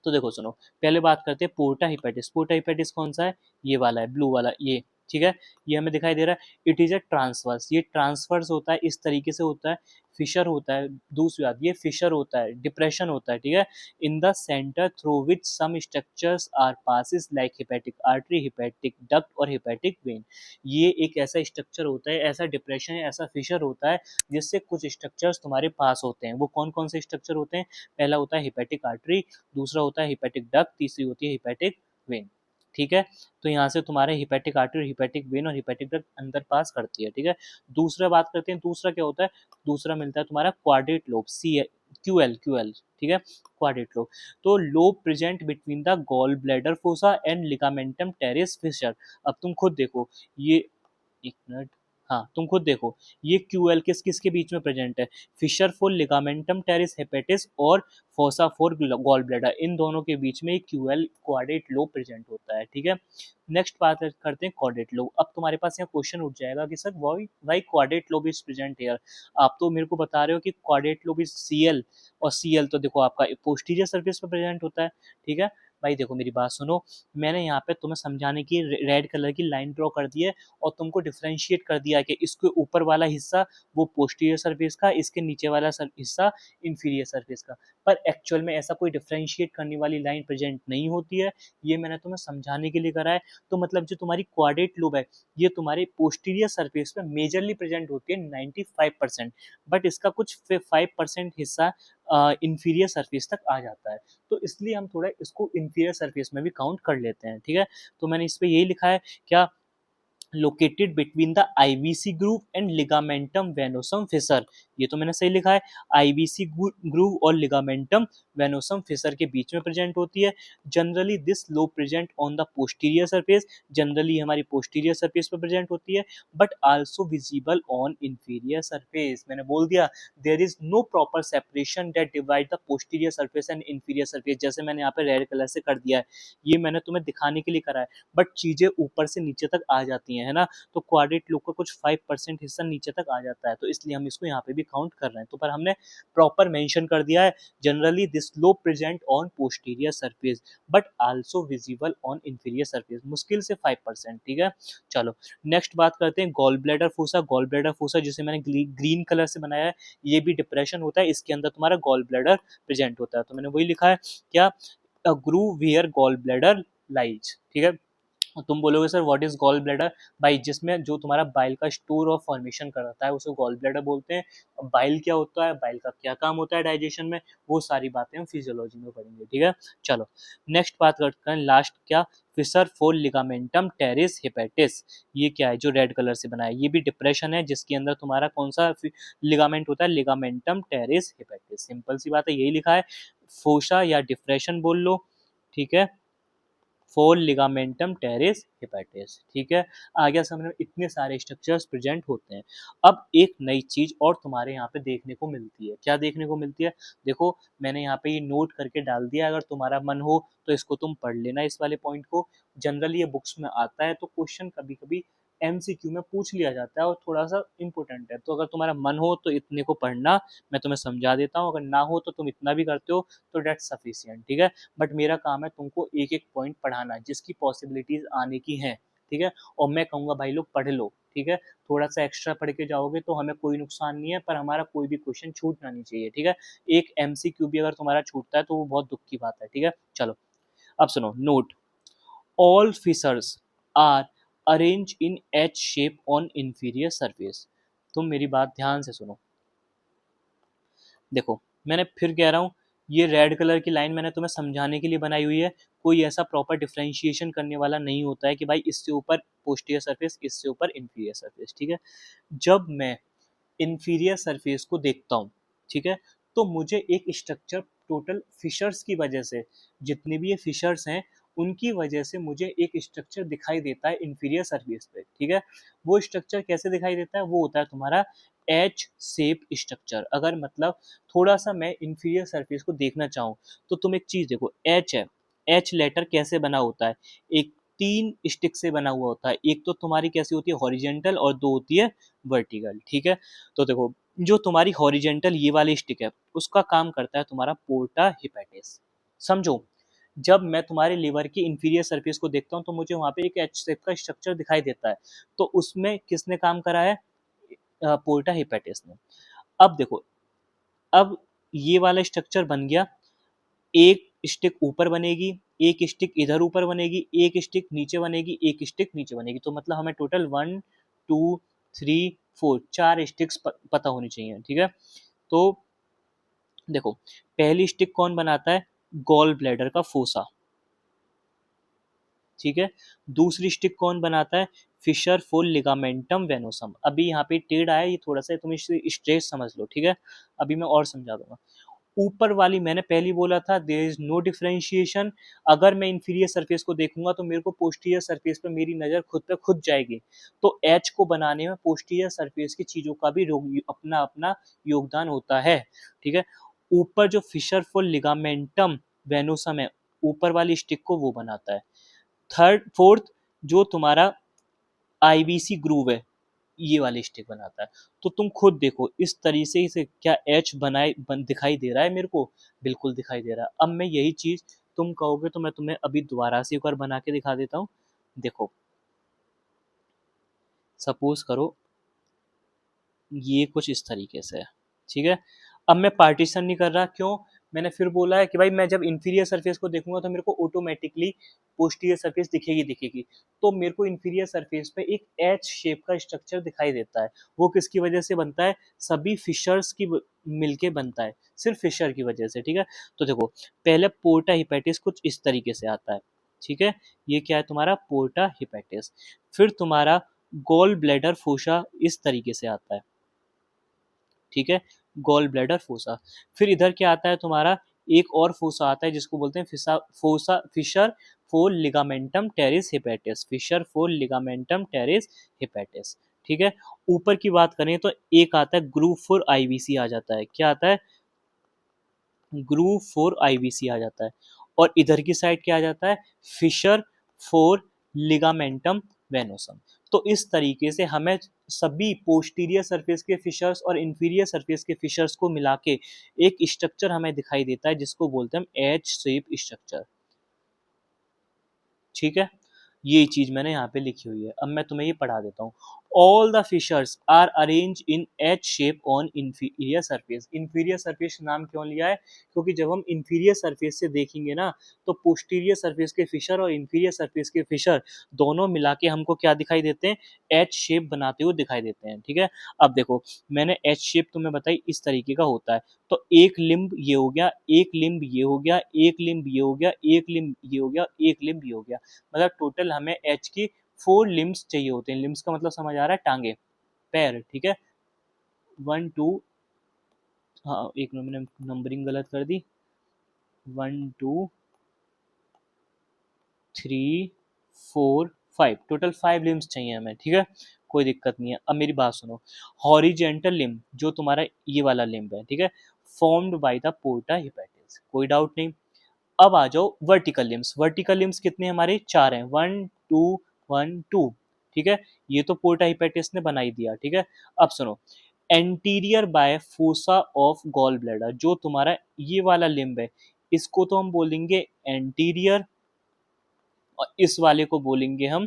तो देखो सुनो, पहले बात करते हैं पोर्टा हिपेटिस। पोर्टा हिपेटिस कौन सा है? ये वाला है, ब्लू वाला, ये, ठीक है। ये हमें दिखाई दे रहा है। इट इज ए ट्रांसवर्स, ये ट्रांसवर्स होता है, इस तरीके से होता है। फिशर होता है, दूसरी बात ये फिशर होता है, डिप्रेशन होता है, ठीक है, in the centre through which some structures are passes like hepatic artery, hepatic duct और हेपेटिक वेन। ये एक ऐसा स्ट्रक्चर होता है, ऐसा डिप्रेशन है, ऐसा फिशर होता है जिससे कुछ स्ट्रक्चर्स तुम्हारे पास होते हैं। वो कौन कौन से स्ट्रक्चर होते हैं? पहला होता है हेपेटिक आर्टरी, दूसरा होता है हिपैटिक डक्ट, तीसरी होती है हिपैटिक वेन, ठीक है। तो यहाँ से तुम्हारे हिपैटिक आर्टरी, हिपैटिक वेन और हिपैटिक डक्ट अंदर पास करती है, ठीक है। दूसरा बात करते हैं, दूसरा क्या होता है? दूसरा मिलता है तुम्हारा quadrate lobe, see QL QL, ठीक है, क्वाड्रेट लोब। तो lobe present between the gall bladder fossa and ligamentum teres fissure. अब तुम खुद देखो, ये, एक मिनट, हाँ तुम खुद देखो, ये क्यूएल किस किस के बीच में प्रेजेंट है? Fissure for ligamentum terrace hepatitis और फोसा फॉर गॉल ब्लैडर, इन दोनों के बीच में क्यूएल क्वाड्रेट लोब प्रेजेंट होता है, ठीक है। नेक्स्ट बात करते हैं क्वाड्रेट लोब। अब तुम्हारे पास यहाँ क्वेश्चन उठ जाएगा कि sir why quadrate lobe is present here. आप तो मेरे को बता रहे हो कि क्वाड्रेट लोब इज सीएल, और सीएल तो देखो आपका पोस्टीरियर सरफेस पे प्रेजेंट होता है, ठीक है। भाई देखो मेरी बात सुनो, मैंने यहाँ पे तुम्हें समझाने की रेड कलर की लाइन ड्रॉ कर दी है, और तुमको डिफरेंशिएट कर दिया कि इसके ऊपर वाला हिस्सा वो पोस्टीरियर सरफेस का, इसके नीचे वाला हिस्सा इंफीरियर सरफेस का। पर एक्चुअल में ऐसा कोई डिफरेंशिएट करने वाली लाइन प्रेजेंट नहीं होती है, ये मैंने तुम्हें समझाने के लिए करा है। तो मतलब जो तुम्हारी क्वाड्रेट लोब है, ये तुम्हारे पोस्टीरियर सरफेस में मेजरली प्रेजेंट होती है 95%, बट इसका कुछ 5% हिस्सा इंफीरियर सरफेस तक आ जाता है। तो इसलिए हम थोड़ा इसको इंफीरियर सरफेस में भी काउंट कर लेते हैं, ठीक है। तो मैंने इस पे यही लिखा है, क्या, located between the IVC groove and ligamentum venosum fissure. ये तो मैंने सही लिखा है, आईवीसी ग्रूव और लिगामेंटम वेनोसम फिशर के बीच में प्रेजेंट होती है। Generally this lobe present on the posterior surface, generally हमारी पोस्टीरियर सरफेस पर प्रेजेंट होती है, but also visible on inferior surface. मैंने बोल दिया, there is no proper separation that divide the posterior surface and inferior surface, जैसे मैंने यहाँ पे रेड कलर से कर दिया है, ये मैंने तुम्हें दिखाने के लिए करा है, बट चीजें ऊपर से नीचे तक आ जाती हैं। जाती हैं, है ना, तो क्वाड्रेट लूप का कुछ 5% हिस्सा नीचे तक आ जाता है, तो इसलिए हम इसको यहाँ पे भी काउंट कर रहे हैं। तो पर हमने प्रॉपर मेंशन कर दिया है, generally this lobe present on posterior surface but also visible on inferior surface, मुश्किल से 5%। ठीक है, चलो नेक्स्ट बात करते हैं gall bladder fossa. Gall bladder fossa जिसे मैंने ग्रीन कलर से बनाया है, ये भी डिप्रेशन होता है, इसके अंदर तुम्हारा गॉल ब्लैडर प्रेजेंट होता है। तो मैंने वही लिखा है क्या, a groove where gall bladder lies. ठीक है, तुम बोलोगे sir what is gall bladder, bile जिसमें जो तुम्हारा बाइल का स्टोर और फॉर्मेशन करता है उसको गॉल ब्लैडर बोलते हैं। बाइल क्या होता है, बाइल का क्या काम होता है डाइजेशन में, वो सारी बातें हम फिजियोलॉजी में पढ़ेंगे। ठीक है, चलो नेक्स्ट बात करते हैं, लास्ट क्या, Fisher for ligamentum terrace hepatitis. ये क्या है जो रेड कलर से बना है, ये भी डिप्रेशन है जिसके अंदर तुम्हारा कौन सा लिगामेंट होता है, लिगामेंटम टेरिस हेपेटिस। सिंपल सी बात है, यही लिखा है, फोशा या डिप्रेशन बोल लो। ठीक है, फोर लिगामेंटम टेरिस हेपेटिस। ठीक है, आगे समझ में, इतने सारे स्ट्रक्चर्स प्रेजेंट होते हैं। अब एक नई चीज और तुम्हारे यहाँ पे देखने को मिलती है, क्या देखने को मिलती है, देखो मैंने यहाँ पे ये नोट करके डाल दिया, अगर तुम्हारा मन हो तो इसको तुम पढ़ लेना इस वाले पॉइंट को। जनरली ये बुक्स में आता है, तो क्वेश्चन कभी कभी एमसीक्यू में पूछ लिया जाता है और थोड़ा सा इंपॉर्टेंट है, तो अगर तुम्हारा मन हो तो इतने को पढ़ना, मैं तुम्हें समझा देता हूँ, अगर ना हो तो तुम इतना भी करते हो तो डेट्स सफिशिएंट। ठीक है, बट मेरा काम है तुमको एक एक पॉइंट पढ़ाना जिसकी पॉसिबिलिटीज आने की हैं। ठीक है, और मैं कहूँगा भाई लोग पढ़ लो। ठीक है, थोड़ा सा एक्स्ट्रा पढ़ के जाओगे तो हमें कोई नुकसान नहीं है, पर हमारा कोई भी क्वेश्चन छूटना नहीं चाहिए। ठीक है, एक एमसीक्यू भी अगर तुम्हारा छूटता है तो वो बहुत दुख की बात है। ठीक है, चलो अब सुनो note, all fissures are arrange in H shape on inferior surface. तुम मेरी बात ध्यान से सुनो, देखो मैंने फिर कह रहा हूँ, ये रेड कलर की लाइन मैंने तुम्हें समझाने के लिए बनाई हुई है, कोई ऐसा प्रॉपर डिफरेंशिएशन करने वाला नहीं होता है कि भाई इससे ऊपर पोस्टीरियर सरफेस, इससे ऊपर इंफीरियर सरफेस। ठीक है, जब मैं इंफीरियर सरफेस को देखता हूँ, ठीक है, तो मुझे एक स्ट्रक्चर टोटल फिशर्स की वजह से, जितने भी ये फिशर्स हैं उनकी वजह से मुझे एक स्ट्रक्चर दिखाई देता है इंफीरियर सरफेस पे। ठीक है, वो स्ट्रक्चर कैसे दिखाई देता है, वो होता है तुम्हारा एच शेप स्ट्रक्चर। अगर मतलब थोड़ा सा मैं इंफीरियर सरफेस को देखना चाहूँ तो तुम एक चीज देखो, एच है, एच लेटर कैसे बना होता है, एक तीन स्टिक से बना हुआ होता है, एक तो तुम्हारी कैसी होती है हॉरिजेंटल और दो होती है वर्टिकल। ठीक है, तो देखो जो तुम्हारी हॉरिजेंटल ये वाली स्टिक है उसका काम करता है तुम्हारा पोर्टा हिपेटिस। समझो, जब मैं तुम्हारे लिवर की इंफीरियर सरफेस को देखता हूँ तो मुझे वहां पे एक एच शेप का स्ट्रक्चर दिखाई देता है, तो उसमें किसने काम करा है, पोर्टा हिपेटिस ने। अब देखो, अब ये वाला स्ट्रक्चर बन गया, एक स्टिक ऊपर बनेगी, एक स्टिक इधर ऊपर बनेगी, एक स्टिक नीचे बनेगी, एक स्टिक नीचे बनेगी, तो मतलब हमें टोटल 1 2 3 4 चार स्टिक्स पता होनी चाहिए। ठीक है, तो देखो पहली स्टिक कौन बनाता है, गॉल ब्लैडर का फोसा। ठीक है, दूसरी स्टिक कौन बनाता है, फिशर फोल लिगामेंटम वेनोसम। अभी यहाँ पे टेढ़ आया, ये थोड़ा सा तुम इसे स्ट्रेट समझ लो। ठीक है, अभी मैं और समझा दूंगा। ऊपर वाली मैंने पहले बोला था देयर इज नो डिफरेंशिएशन, अगर मैं इंफीरियर सरफेस को देखूंगा तो मेरे को पोस्टीरियर सरफेस पे मेरी नजर खुद पे खुद जाएगी, तो एच को बनाने में पोस्टीरियर सरफेस की चीजों का भी अपना अपना योगदान होता है। ठीक है, ऊपर जो फिशर फुल लिगामेंटम वेनोसम है, ऊपर वाली स्टिक को वो बनाता है। थर्ड फोर्थ जो तुम्हारा आईबीसी ग्रूव है, ये वाली स्टिक बनाता है। तो तुम खुद देखो इस तरीके से क्या एच दिखाई दे रहा है मेरे को, बिल्कुल दिखाई दे रहा है। अब मैं यही चीज, तुम कहोगे तो मैं तुम्हें अभी दोबारा से एक बार बना के दिखा देता हूँ। देखो सपोज करो ये कुछ इस तरीके से है। ठीक है, अब मैं पार्टीशन नहीं कर रहा, क्यों, मैंने फिर बोला है कि भाई मैं जब इंफीरियर सरफेस को देखूंगा तो मेरे को ऑटोमेटिकली पोस्टीरियर सरफेस दिखेगी दिखेगी, तो मेरे को इंफीरियर सरफेस पे एक एच शेप का स्ट्रक्चर दिखाई देता है। वो किसकी वजह से बनता है, सभी फिशर्स की मिलके बनता है, सिर्फ फिशर की वजह से। ठीक है, तो देखो पहले पोर्टा हिपेटिस कुछ इस तरीके से आता है। ठीक है, ये क्या है तुम्हारा पोर्टा हिपेटिस, फिर तुम्हारा गॉल ब्लैडर फोशा इस तरीके से आता है। ठीक है, गॉल ब्लैडर फोसा, फिर इधर क्या आता है तुम्हारा, एक और फोसा आता है जिसको बोलते हैं fissure for ligamentum teres hepatis, fissure for ligamentum teres hepatis. ठीक है, ऊपर की बात करें तो एक आता है ग्रूव फोर आईवीसी आ जाता है, क्या आता है, ग्रूव फोर आईवीसी आ जाता है, और इधर की साइड क्या आ जाता है, फिशर फोर लिगामेंटम वेनोसम। तो इस तरीके से हमें सभी पोस्टीरियर सरफेस के फिशर्स और इंफीरियर सरफेस के फिशर्स को मिला के एक स्ट्रक्चर हमें दिखाई देता है जिसको बोलते हैं हम एच शेप स्ट्रक्चर। ठीक है, ये चीज मैंने यहाँ पे लिखी हुई है। अब मैं तुम्हें ये पढ़ा देता हूँ। All the fissures are arrange in H shape on inferior surface. Inferior surface नाम क्यों लिया है? क्योंकि जब हम इंफीरियर सरफेस से देखेंगे ना, तो पोस्टीरियर सरफेस के फिशर और इंफीरियर सरफेस के फिशर दोनों मिला के हमको क्या दिखाई देते हैं? एच शेप बनाते हुए दिखाई देते हैं। ठीक है, अब देखो, मैंने एच शेप तुम्हें बताई इस तरीके का होता है। तो एक लिम्ब ये हो गया, एक लिम्ब ये हो गया, एक लिम्ब ये हो गया, एक लिम्ब ये हो गया, एक लिम्ब ये हो गया। मतलब टोटल हमें एच की 4 लिम्स चाहिए होते हैं। लिम्स का मतलब समझ आ रहा है? टांगे, पैर। ठीक है, 1 2, हाँ एक मिनट, मैंने नंबरिंग गलत कर दी। 1 2 3 4 5, टोटल 5 लिम्स चाहिए हमें। ठीक है, कोई दिक्कत नहीं है। अब मेरी बात सुनो। हॉरिजेंटल लिम्ब जो तुम्हारा ये वाला लिम्ब है, ठीक है, फॉर्म्ड बाय द पोर्टा हेपेटिस, कोई डाउट नहीं। अब आ जाओ वर्टिकल लिम्स। वर्टिकल लिम्स कितने हमारे? 4 हैं, 1 2 1 2। ठीक है, ये तो पोर्टा हिपेटिस ने बनाई दिया। ठीक है, अब सुनो। Anterior by fossa of gall bladder, जो तुम्हारा ये वाला लिम्ब है, इसको तो हम बोलेंगे एंटीरियर, और इस वाले को बोलेंगे हम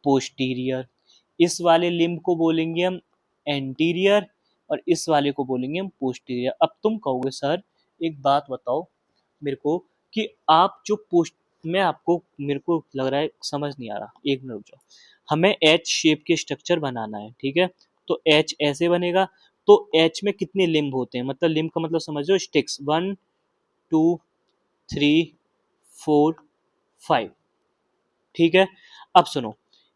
पोस्टीरियर। इस वाले लिम्ब को बोलेंगे हम एंटीरियर, और इस वाले को बोलेंगे हम पोस्टीरियर। अब तुम कहोगे सर एक बात बताओ मेरे को, कि आप जो पोस्ट, मैं आपको, मेरे को लग रहा है समझ नहीं आ रहा, एक मिनट रुक जाओ। हमें एच शेप के स्ट्रक्चर बनाना है। ठीक है, तो एच ऐसे बनेगा। तो एच में कितने लिम्ब होते हैं? मतलब लिम्ब का मतलब समझ लो, स्टिक्स, 1 2 3 4 5। ठीक है, अब सुनो,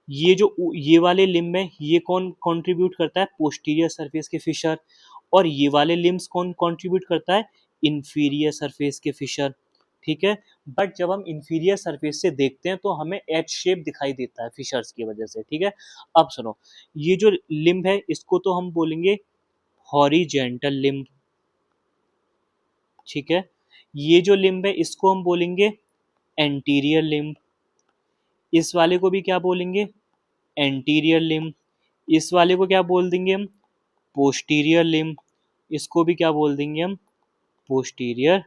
ये जो ये वाले लिम्ब है, ये कौन कंट्रीब्यूट करता है? पोस्टीरियर सरफेस के फिशर। और ये वाले लिम्स कौन कंट्रीब्यूट करता है? इंफीरियर सरफेस के फिशर। ठीक है, बट जब हम इंफीरियर सरफेस से देखते हैं तो हमें एच शेप दिखाई देता है फिशर्स की वजह से। ठीक है, अब सुनो, ये जो लिम्ब है इसको तो हम बोलेंगे हॉरिजेंटल लिम्ब। ठीक है, ये जो लिम्ब है इसको हम बोलेंगे एंटीरियर लिम्ब। इस वाले को भी क्या बोलेंगे? Anterior limb. इस वाले को क्या बोल देंगे हम? Posterior limb. इसको भी क्या बोल देंगे हम? Posterior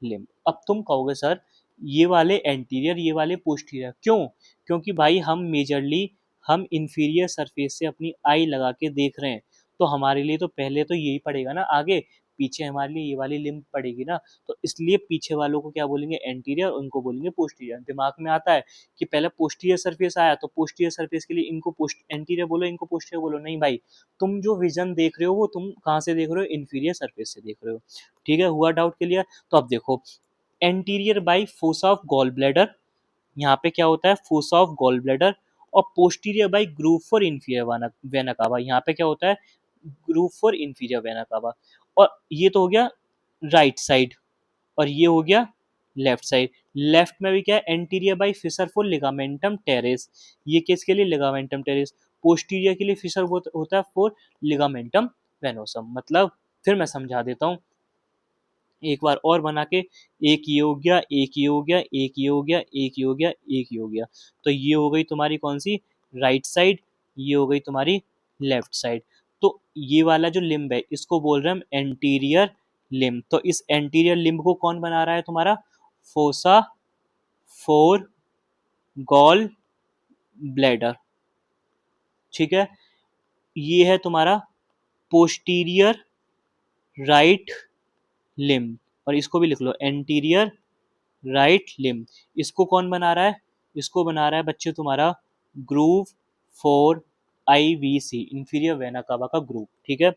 limb. अब तुम कहोगे सर ये वाले एंटीरियर, ये वाले पोस्टीरियर क्यों? क्योंकि भाई हम मेजरली हम इंफीरियर सरफेस से अपनी आई लगा के देख रहे हैं, तो हमारे लिए तो पहले तो यही पड़ेगा ना, आगे पीछे हमारे लिए ये वाली लिम्ब पड़ेगी ना। तो इसलिए पीछे वालों को क्या बोलेंगे? एंटीरियर, उनको बोलेंगे पोस्टीरियर। दिमाग में आता है कि पहले पोस्टीरियर सरफेस आया, तो पोस्टीरियर सरफेस के लिए इनको पोस्ट एंटीरियर बोलो, इनको पोस्टीरियर बोलो। नहीं भाई, तुम जो विजन देख रहे हो वो तुम कहाँ से देख रहे हो? इंफीरियर सरफेस से देख रहे हो। ठीक है, हुआ डाउट क्लियर? तो अब देखो, anterior by fossa of gall bladder, यहाँ पे क्या होता है? Fossa of gall bladder. और posterior by groove for inferior vena cava, यहाँ पे क्या होता है? ग्रूव फॉर इंफीरियर वेना कावा। और ये तो हो गया राइट साइड, और ये हो गया लेफ्ट साइड। लेफ्ट में भी क्या है? Anterior by fissure for ligamentum teres, ये किसके लिए? Ligamentum terrace. पोस्टीरियर के लिए फिशर होता है फॉर लिगामेंटम वेनोसम। मतलब फिर मैं समझा देता हूँ एक बार और बना के। एक ये हो गया, एक ये हो गया, एक ये हो गया, एक ये हो गया, एक ये हो गया। तो ये हो गई तुम्हारी कौन सी? Right side. ये हो गई तुम्हारी लेफ्ट साइड। तो ये वाला जो लिम्ब है इसको बोल रहे हैं हम एंटीरियर लिम्ब। तो इस एंटीरियर लिम्ब को कौन बना रहा है तुम्हारा? Fossa for gall bladder. ठीक है, ये है तुम्हारा पोस्टीरियर राइट लिम्ब। और इसको भी लिख लो, एंटीरियर राइट लिम्ब। इसको कौन बना रहा है? इसको बना रहा है बच्चे तुम्हारा groove for IVC, inferior vena कावा का ग्रूव। ठीक है,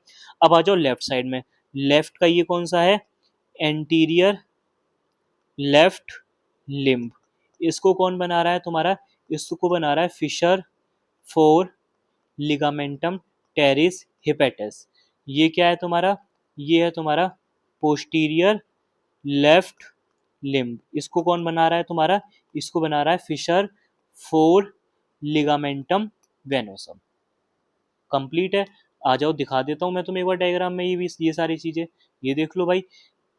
अब आ जाओ लेफ्ट साइड में। लेफ्ट का ये कौन सा है? Anterior left limb. इसको कौन बना रहा है तुम्हारा? इसको बना रहा है फिशर फॉर लिगामेंटम टेरिस हिपेटस। ये क्या है तुम्हारा? ये है तुम्हारा पोस्टीरियर लेफ्ट लिम्ब। इसको कौन बना रहा है तुम्हारा? इसको बना रहा है फिशर फोर लिगामेंटम वेनोसम। कंप्लीट है। आ जाओ दिखा देता हूँ मैं तुम्हें एक बार डायग्राम में ये सारी चीजें। ये देख लो भाई,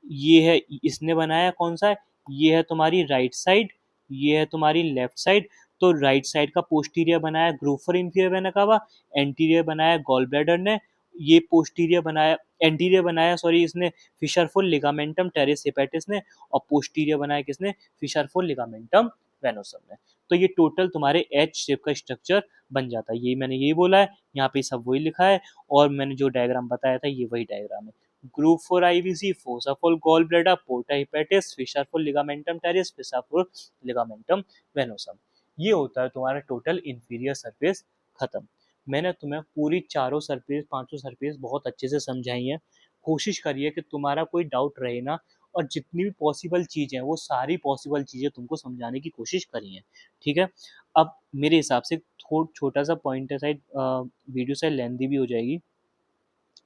ये है, इसने बनाया कौन सा है? ये है तुम्हारी राइट साइड, ये है तुम्हारी लेफ्ट साइड। तो राइट साइड का पोस्टीरियर बनाया ग्रूव फॉर इंफीरियर वेना कावा, एंटीरियर बनाया गॉल ब्लैडर ने, ये पोस्टीरियर बनाया एंटीरियर बनाया सॉरी इसने Fisher for ligamentum terrace hepatitis ने, और पोस्टीरियर बनाया किसने, फिशर फॉर लिगामेंटम वेनोसम ने। तो ये टोटल तुम्हारे एच शेप का स्ट्रक्चर बन जाता है। ये मैंने यही बोला है, यहाँ पे सब वही लिखा है, और मैंने जो डायग्राम बताया था ये वही डायग्राम है। Groove for IVC, fossa for gall bladder, porta hepatis, fissure for ligamentum teres, fissure for ligamentum venosum. ये होता है तुम्हारा टोटल इंफीरियर सरफेस खत्म। मैंने तुम्हें पूरी चारों सरफेस पांचों सरफेस बहुत अच्छे से समझाई है। कोशिश करिए कि तुम्हारा कोई डाउट रहे ना, और जितनी भी पॉसिबल चीज़ें हैं वो सारी पॉसिबल चीज़ें तुमको समझाने की कोशिश करी है। ठीक है। अब मेरे हिसाब से छोटा सा पॉइंट है शायद, वीडियो शायद लेंदी भी हो जाएगी।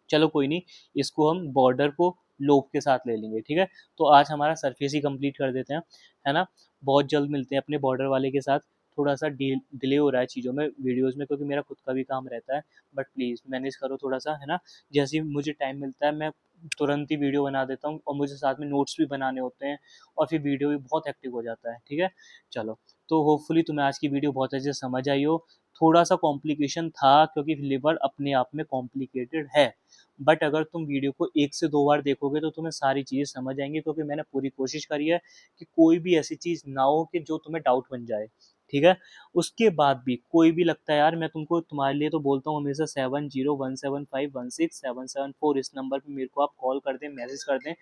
चलो कोई नहीं, इसको हम बॉर्डर को लोब के साथ ले लेंगे। ठीक है। तो आज हमारा सरफेस ही कंप्लीट कर देते हैं, है ना। बहुत जल्द मिलते हैं अपने बॉर्डर वाले के साथ। थोड़ा सा डिले हो रहा है चीज़ों में, वीडियोस में, क्योंकि मेरा खुद का भी काम रहता है। बट प्लीज़ मैनेज करो थोड़ा सा, है ना। जैसे ही मुझे टाइम मिलता है मैं तुरंत ही वीडियो बना देता हूँ, और मुझे साथ में नोट्स भी बनाने होते हैं, और फिर वीडियो भी बहुत एक्टिव हो जाता है। ठीक है। चलो, तो होपफुली तुम्हें आज की वीडियो बहुत अच्छे से समझ आई हो। थोड़ा सा कॉम्प्लिकेशन था क्योंकि लिवर अपने आप में कॉम्प्लिकेटेड है, बट अगर तुम वीडियो को 1 से 2 बार देखोगे तो तुम्हें सारी चीज़ें समझ आएँगी, क्योंकि मैंने पूरी कोशिश करी है कि कोई भी ऐसी चीज़ ना हो कि जो तुम्हें डाउट बन जाए। ठीक है? उसके बाद भी कोई भी लगता है यार, मैं तुमको तुम्हारे लिए तो बोलता हूँ हमेशा 7017516774 इस नंबर पे मेरे को आप कॉल कर दें, मैसेज कर दें।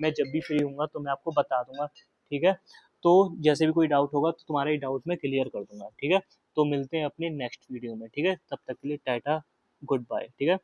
मैं जब भी फ्री होऊँगा तो मैं आपको बता दूँगा। ठीक है? तो जैसे भी कोई डाउट होगा तो तुम्हारा ये डाउट मैं क्लियर कर दूँगा। ठीक है? तो मिलते हैं अपने नेक्स्ट वीडियो में। ठीक है? तब तक के लिए टाटा, गुड बाय। ठीक है?